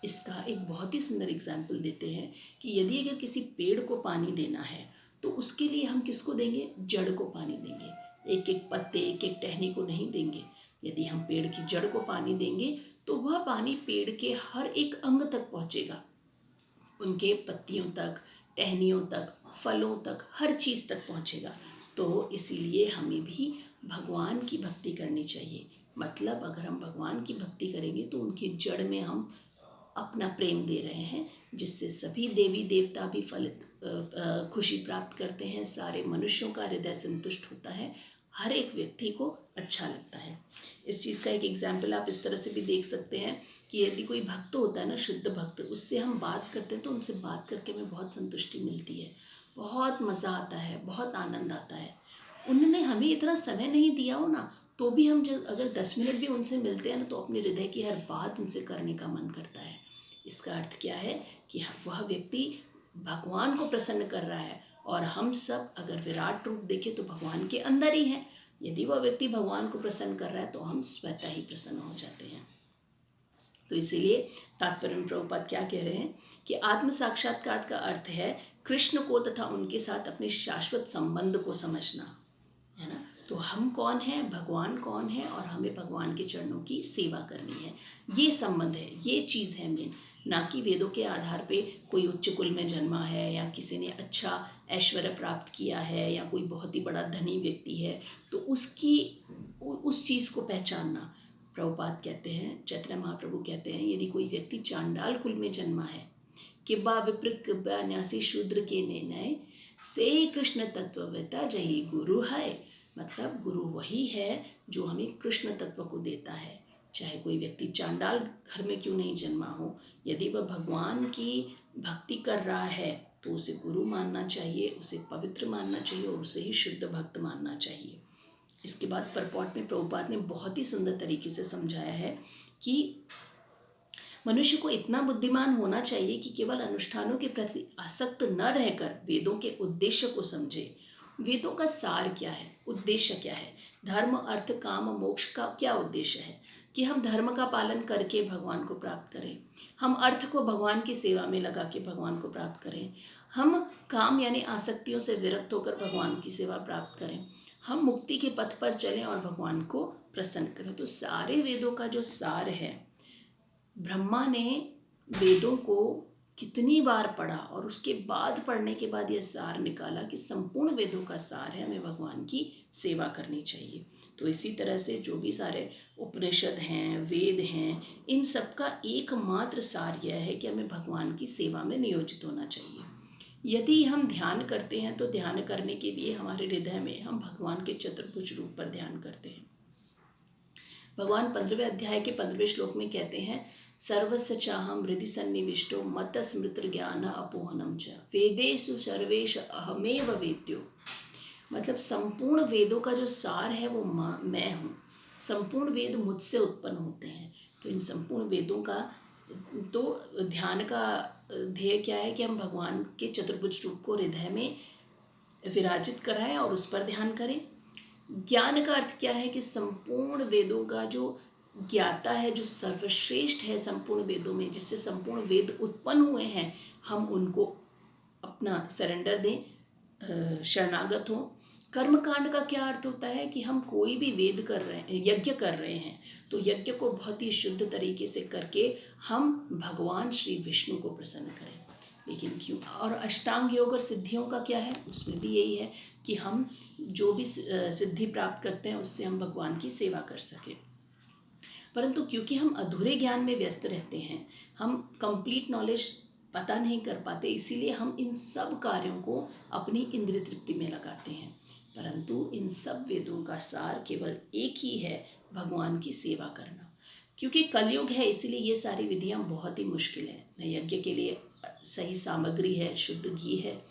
इसका एक बहुत ही सुंदर एग्जाम्पल देते हैं कि यदि अगर किसी पेड़ को पानी देना है तो उसके लिए हम किसको देंगे, जड़ को पानी देंगे, एक एक पत्ते, एक एक टहनी को नहीं देंगे। यदि हम पेड़ की जड़ को पानी देंगे तो वह पानी पेड़ के हर एक अंग तक पहुँचेगा, उनके पत्तियों तक, टहनियों तक, फलों तक, हर चीज़ तक पहुँचेगा। तो इसीलिए हमें भी भगवान की भक्ति करनी चाहिए। मतलब अगर हम भगवान की भक्ति करेंगे तो उनकी जड़ में हम अपना प्रेम दे रहे हैं, जिससे सभी देवी देवता भी खुशी प्राप्त करते हैं, सारे मनुष्यों का हृदय संतुष्ट होता है, हर एक व्यक्ति को अच्छा लगता है। इस चीज़ का एक एग्जाम्पल आप इस तरह से भी देख सकते हैं कि यदि कोई भक्त होता है ना, शुद्ध भक्त, उससे हम बात करते हैं तो उनसे बात करके हमें बहुत संतुष्टि मिलती है, बहुत मज़ा आता है, बहुत आनंद आता है। उन्होंने हमें इतना समय नहीं दिया हो ना, तो भी हम जब अगर 10 मिनट भी उनसे मिलते हैं ना, तो अपने हृदय की हर बात उनसे करने का मन करता है। इसका अर्थ क्या है कि वह व्यक्ति भगवान को प्रसन्न कर रहा है, और हम सब अगर विराट रूप देखें तो भगवान के अंदर ही हैं। यदि वह व्यक्ति भगवान को प्रसन्न कर रहा है तो हम स्वतः ही प्रसन्न हो जाते हैं। तो इसीलिए तात्पर्य में प्रभुपाद क्या कह रहे हैं कि आत्म साक्षात्कार का अर्थ है कृष्ण को तथा उनके साथ अपने शाश्वत संबंध को समझना, है ना। तो हम कौन हैं, भगवान कौन है, और हमें भगवान के चरणों की सेवा करनी है, ये संबंध है, ये चीज़ है मेन। ना कि वेदों के आधार पे कोई उच्च कुल में जन्मा है, या किसी ने अच्छा ऐश्वर्य प्राप्त किया है, या कोई बहुत ही बड़ा धनी व्यक्ति है तो उसकी उस चीज़ को पहचानना। प्रभुपाद कहते हैं, चैतन्य महाप्रभु कहते हैं, यदि कोई व्यक्ति चांडाल कुल में जन्मा है, किब्बा विप्रक न्यासी शूद्र के निर्णय से कृष्ण तत्ववेता जही गुरु है। मतलब गुरु वही है जो हमें कृष्ण तत्व को देता है, चाहे कोई व्यक्ति चांडाल घर में क्यों नहीं जन्मा हो, यदि वह भगवान की भक्ति कर रहा है तो उसे गुरु मानना चाहिए, उसे पवित्र मानना चाहिए, और उसे ही शुद्ध भक्त मानना चाहिए। इसके बाद परपॉट में प्रभुपाद ने बहुत ही सुंदर तरीके से समझाया है कि मनुष्य को इतना बुद्धिमान होना चाहिए कि केवल अनुष्ठानों के प्रति आसक्त न रहकर वेदों के उद्देश्य को समझे। वेदों का सार क्या है, उद्देश्य क्या है, धर्म अर्थ काम मोक्ष का क्या उद्देश्य है, कि हम धर्म का पालन करके भगवान को प्राप्त करें, हम अर्थ को भगवान की सेवा में लगा के भगवान को प्राप्त करें, हम काम यानी आसक्तियों से विरक्त होकर भगवान की सेवा प्राप्त करें, हम मुक्ति के पथ पर चलें और भगवान को प्रसन्न करें। तो सारे वेदों का जो सार है, ब्रह्मा ने वेदों को कितनी बार पढ़ा, और उसके बाद पढ़ने के बाद यह सार निकाला कि संपूर्ण वेदों का सार है हमें भगवान की सेवा करनी चाहिए। तो इसी तरह से जो भी सारे उपनिषद हैं, वेद हैं, इन सब का एकमात्र सार यह है कि हमें भगवान की सेवा में नियोजित होना चाहिए। यदि हम ध्यान करते हैं तो ध्यान करने के लिए हमारे हृदय में हम भगवान के चतुर्भुज रूप पर ध्यान करते हैं। भगवान 15वें अध्याय के 15वें श्लोक में कहते हैं, सर्वस्य चाहम हृदि सन्निविष्टो मत स्मृत ज्ञान अपोहनम च वेदेषु सर्वेश अहमेव वेद्यो। मतलब संपूर्ण वेदों का जो सार है वो मैं हूँ, संपूर्ण वेद मुझसे उत्पन्न होते हैं। तो इन संपूर्ण वेदों का तो ध्यान का ध्येय क्या है कि हम भगवान के चतुर्भुज रूप को हृदय में विराजित कराएं और उस पर ध्यान करें। ज्ञान का अर्थ क्या है कि संपूर्ण वेदों का जो ज्ञाता है, जो सर्वश्रेष्ठ है संपूर्ण वेदों में, जिससे संपूर्ण वेद उत्पन्न हुए हैं, हम उनको अपना सरेंडर दें, शरणागत हों। कर्मकांड का क्या अर्थ होता है कि हम कोई भी वेद कर रहे हैं, यज्ञ कर रहे हैं, तो यज्ञ को बहुत ही शुद्ध तरीके से करके हम भगवान श्री विष्णु को प्रसन्न करें। लेकिन क्यों, और अष्टांग योग और सिद्धियों का क्या है, उसमें भी यही है कि हम जो भी सिद्धि प्राप्त करते हैं उससे हम भगवान की सेवा कर सकें। परंतु क्योंकि हम अधूरे ज्ञान में व्यस्त रहते हैं, हम कंप्लीट नॉलेज पता नहीं कर पाते, इसीलिए हम इन सब कार्यों को अपनी इंद्रिय तृप्ति में लगाते हैं। परंतु इन सब वेदों का सार केवल एक ही है, भगवान की सेवा करना। क्योंकि कलयुग है इसीलिए ये सारी विधियाँ बहुत ही मुश्किल है। न यज्ञ के लिए सही सामग्री है, शुद्ध घी है,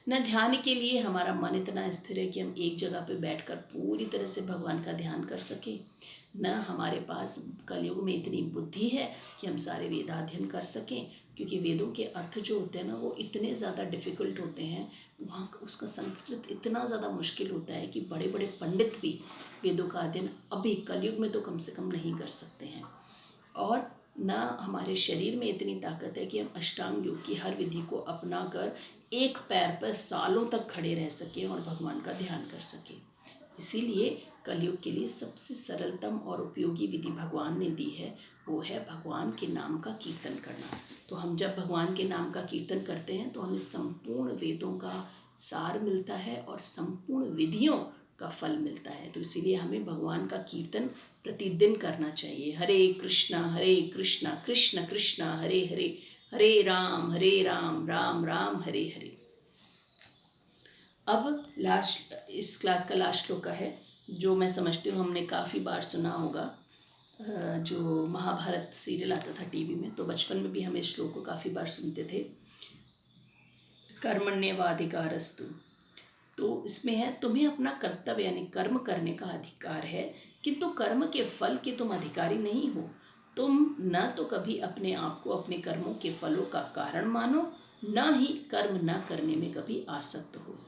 न ध्यान के लिए हमारा मन इतना स्थिर है कि हम एक जगह पर बैठकर पूरी तरह से भगवान का ध्यान कर सकें, न हमारे पास कलयुग में इतनी बुद्धि है कि हम सारे वेदाध्ययन कर सकें। क्योंकि वेदों के अर्थ जो होते हैं ना, वो इतने ज़्यादा डिफ़िकल्ट होते हैं, वहाँ उसका संस्कृत इतना ज़्यादा मुश्किल होता है कि बड़े बड़े पंडित भी वेदों का अध्ययन अभी कलयुग में तो कम से कम नहीं कर सकते हैं। और न हमारे शरीर में इतनी ताकत है कि हम अष्टांग योग की हर विधि को अपना कर एक पैर पर सालों तक खड़े रह सकें और भगवान का ध्यान कर सकें। इसीलिए कलयुग के लिए सबसे सरलतम और उपयोगी विधि भगवान ने दी है, वो है भगवान के नाम का कीर्तन करना। तो हम जब भगवान के नाम का कीर्तन करते हैं तो हमें संपूर्ण वेदों का सार मिलता है और संपूर्ण विधियों का फल मिलता है। तो इसीलिए हमें भगवान का कीर्तन प्रतिदिन करना चाहिए। हरे कृष्णा कृष्ण कृष्ण हरे हरे, हरे राम राम राम हरे हरे। अब लास्ट, इस क्लास का लास्ट श्लोक है जो मैं समझती हूँ हमने काफ़ी बार सुना होगा। जो महाभारत सीरियल आता था टीवी में, तो बचपन में भी हम इस श्लोक को काफ़ी बार सुनते थे। कर्मण्येवाधिकारस्तु, तो इसमें है तुम्हें अपना कर्तव्य यानी कर्म करने का अधिकार है, किंतु कर्म के फल के तुम अधिकारी नहीं हो। तुम न तो कभी अपने आप को अपने कर्मों के फलों का कारण मानो, न ही कर्म न करने में कभी आसक्त हो।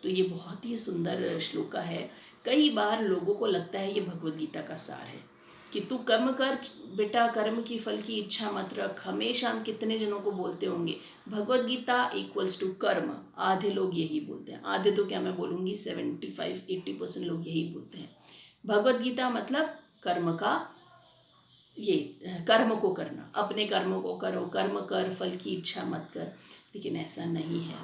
तो ये बहुत ही सुंदर श्लोक है। कई बार लोगों को लगता है ये भगवद गीता का सार है कि तू कर्म कर बेटा, कर्म की फल की इच्छा मत रख। हमेशा हम कितने जनों को बोलते होंगे भगवद गीता इक्वल्स टू कर्म। आधे लोग यही बोलते हैं, आधे तो क्या मैं बोलूँगी 75-80% लोग यही बोलते हैं। भगवद गीता मतलब कर्म का, ये कर्म को करना, अपने कर्मों को करो, कर्म कर फल की इच्छा मत कर। लेकिन ऐसा नहीं है।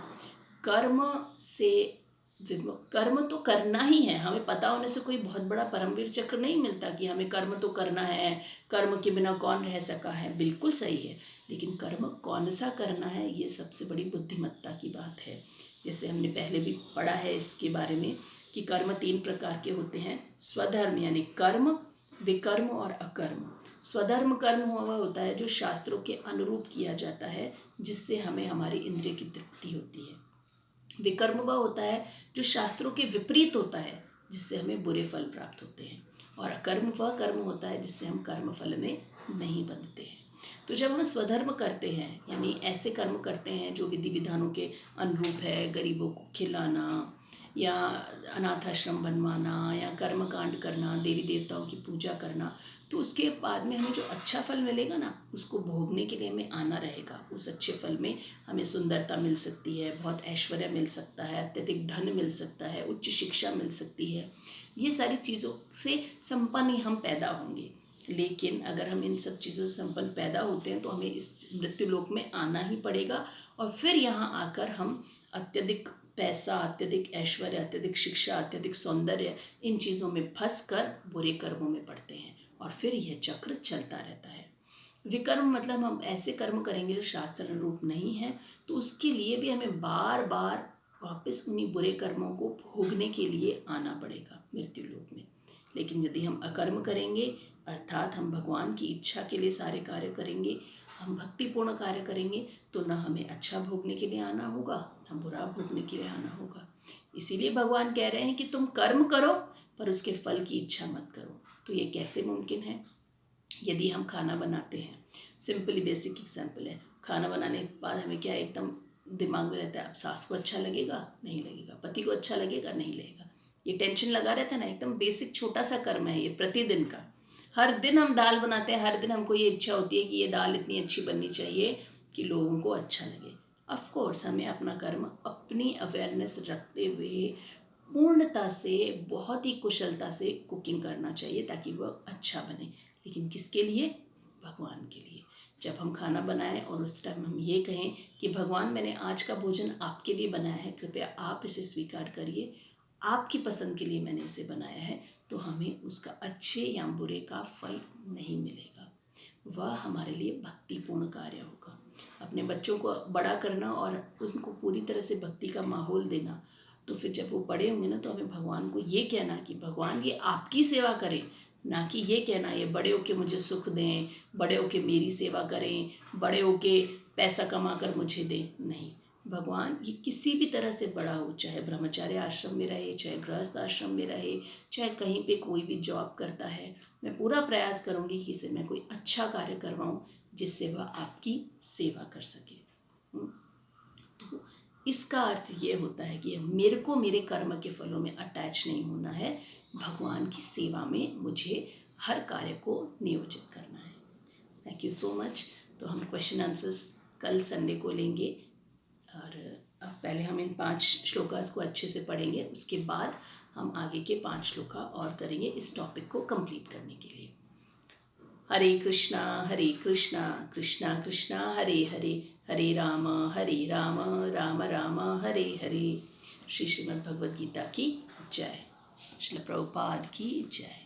कर्म से कर्म तो करना ही है। हमें पता होने से कोई बहुत बड़ा परमवीर चक्र नहीं मिलता कि हमें कर्म तो करना है, कर्म के बिना कौन रह सका है। बिल्कुल सही है, लेकिन कर्म कौन सा करना है ये सबसे बड़ी बुद्धिमत्ता की बात है। जैसे हमने पहले भी पढ़ा है इसके बारे में कि कर्म 3 प्रकार के होते हैं। स्वधर्म यानी कर्म, विकर्म और अकर्म। स्वधर्म कर्म हुआ होता है जो शास्त्रों के अनुरूप किया जाता है, जिससे हमें हमारी इंद्रिय की तृप्ति होती है। विकर्म वह होता है जो शास्त्रों के विपरीत होता है, जिससे हमें बुरे फल प्राप्त होते हैं। और अकर्म वह कर्म होता है जिससे हम कर्म फल में नहीं बंधते हैं। तो जब हम स्वधर्म करते हैं यानी ऐसे कर्म करते हैं जो विधि विधानों के अनुरूप है, गरीबों को खिलाना या अनाथ आश्रम बनवाना या कर्म कांड करना, देवी देवताओं की पूजा करना, तो उसके बाद में हमें जो अच्छा फल मिलेगा ना, उसको भोगने के लिए हमें आना रहेगा। उस अच्छे फल में हमें सुंदरता मिल सकती है, बहुत ऐश्वर्य मिल सकता है, अत्यधिक धन मिल सकता है, उच्च शिक्षा मिल सकती है। ये सारी चीज़ों से संपन्न हम पैदा होंगे। लेकिन अगर हम इन सब चीज़ों से संपन्न पैदा होते हैं तो हमें इस मृत्यु लोक में आना ही पड़ेगा, और फिर यहाँ आकर हम अत्यधिक पैसा, अत्यधिक ऐश्वर्य, अत्यधिक शिक्षा, अत्यधिक सौंदर्य, इन चीज़ों में फंस कर बुरे कर्मों में पड़ते हैं, और फिर यह चक्र चलता रहता है। विकर्म मतलब हम ऐसे कर्म करेंगे जो शास्त्र अनुरूप नहीं है, तो उसके लिए भी हमें बार बार वापस उन्हीं बुरे कर्मों को भोगने के लिए आना पड़ेगा मृत्यु लोक में। लेकिन यदि हम अकर्म करेंगे, अर्थात हम भगवान की इच्छा के लिए सारे कार्य करेंगे, हम भक्तिपूर्ण कार्य करेंगे, तो न हमें अच्छा भोगने के लिए आना होगा, न बुरा भोगने के लिए आना होगा। इसीलिए भगवान कह रहे हैं कि तुम कर्म करो पर उसके फल की इच्छा मत करो। तो ये कैसे मुमकिन है? यदि हम खाना बनाते हैं, सिंपली बेसिक एग्जाम्पल है, खाना बनाने के बाद हमें क्या एकदम दिमाग में रहता है अब सास को अच्छा लगेगा नहीं लगेगा, पति को अच्छा लगेगा नहीं लगेगा, ये टेंशन लगा रहता है ना। एकदम बेसिक छोटा सा कर्म है ये प्रतिदिन का। हर दिन हम दाल बनाते हैं, हर दिन हमको ये इच्छा होती है कि ये दाल इतनी अच्छी बननी चाहिए कि लोगों को अच्छा लगे। ऑफ कोर्स हमें अपना कर्म अपनी अवेयरनेस रखते हुए पूर्णता से, बहुत ही कुशलता से कुकिंग करना चाहिए ताकि वह अच्छा बने। लेकिन किसके लिए? भगवान के लिए। जब हम खाना बनाएं और उस टाइम हम ये कहें कि भगवान मैंने आज का भोजन आपके लिए बनाया है, कृपया आप इसे स्वीकार करिए, आपकी पसंद के लिए मैंने इसे बनाया है, तो हमें उसका अच्छे या बुरे का फल नहीं मिलेगा। वह हमारे लिए भक्तिपूर्ण कार्य होगा। अपने बच्चों को बड़ा करना और उनको पूरी तरह से भक्ति का माहौल देना, तो फिर जब वो बड़े होंगे ना, तो हमें भगवान को ये कहना कि भगवान ये आपकी सेवा करें, ना कि ये कहना ये बड़े होके मुझे सुख दें, बड़े होके मेरी सेवा करें, बड़े होके पैसा कमा कर मुझे दें। नहीं, भगवान ये किसी भी तरह से बड़ा हो, चाहे ब्रह्मचार्य आश्रम में रहे, चाहे गृहस्थ आश्रम में रहे, चाहे कहीं पे कोई भी जॉब करता है, मैं पूरा प्रयास करूँगी कि इसे मैं कोई अच्छा कार्य करवाऊँ जिससे वह आपकी सेवा कर सके। तो इसका अर्थ ये होता है कि मेरे को मेरे कर्म के फलों में अटैच नहीं होना है, भगवान की सेवा में मुझे हर कार्य को नियोजित करना है। Thank you so much. तो हम क्वेश्चन आंसर्स कल संडे को लेंगे, और अब पहले हम इन 5 श्लोकास को अच्छे से पढ़ेंगे, उसके बाद हम आगे के 5 श्लोका और करेंगे इस टॉपिक को कंप्लीट करने के लिए। हरे कृष्णा कृष्णा कृष्णा हरे हरे, हरे राम राम राम हरे हरे। श्री श्रीमद् भगवद गीता की जय। श्रील प्रभुपाद की जय।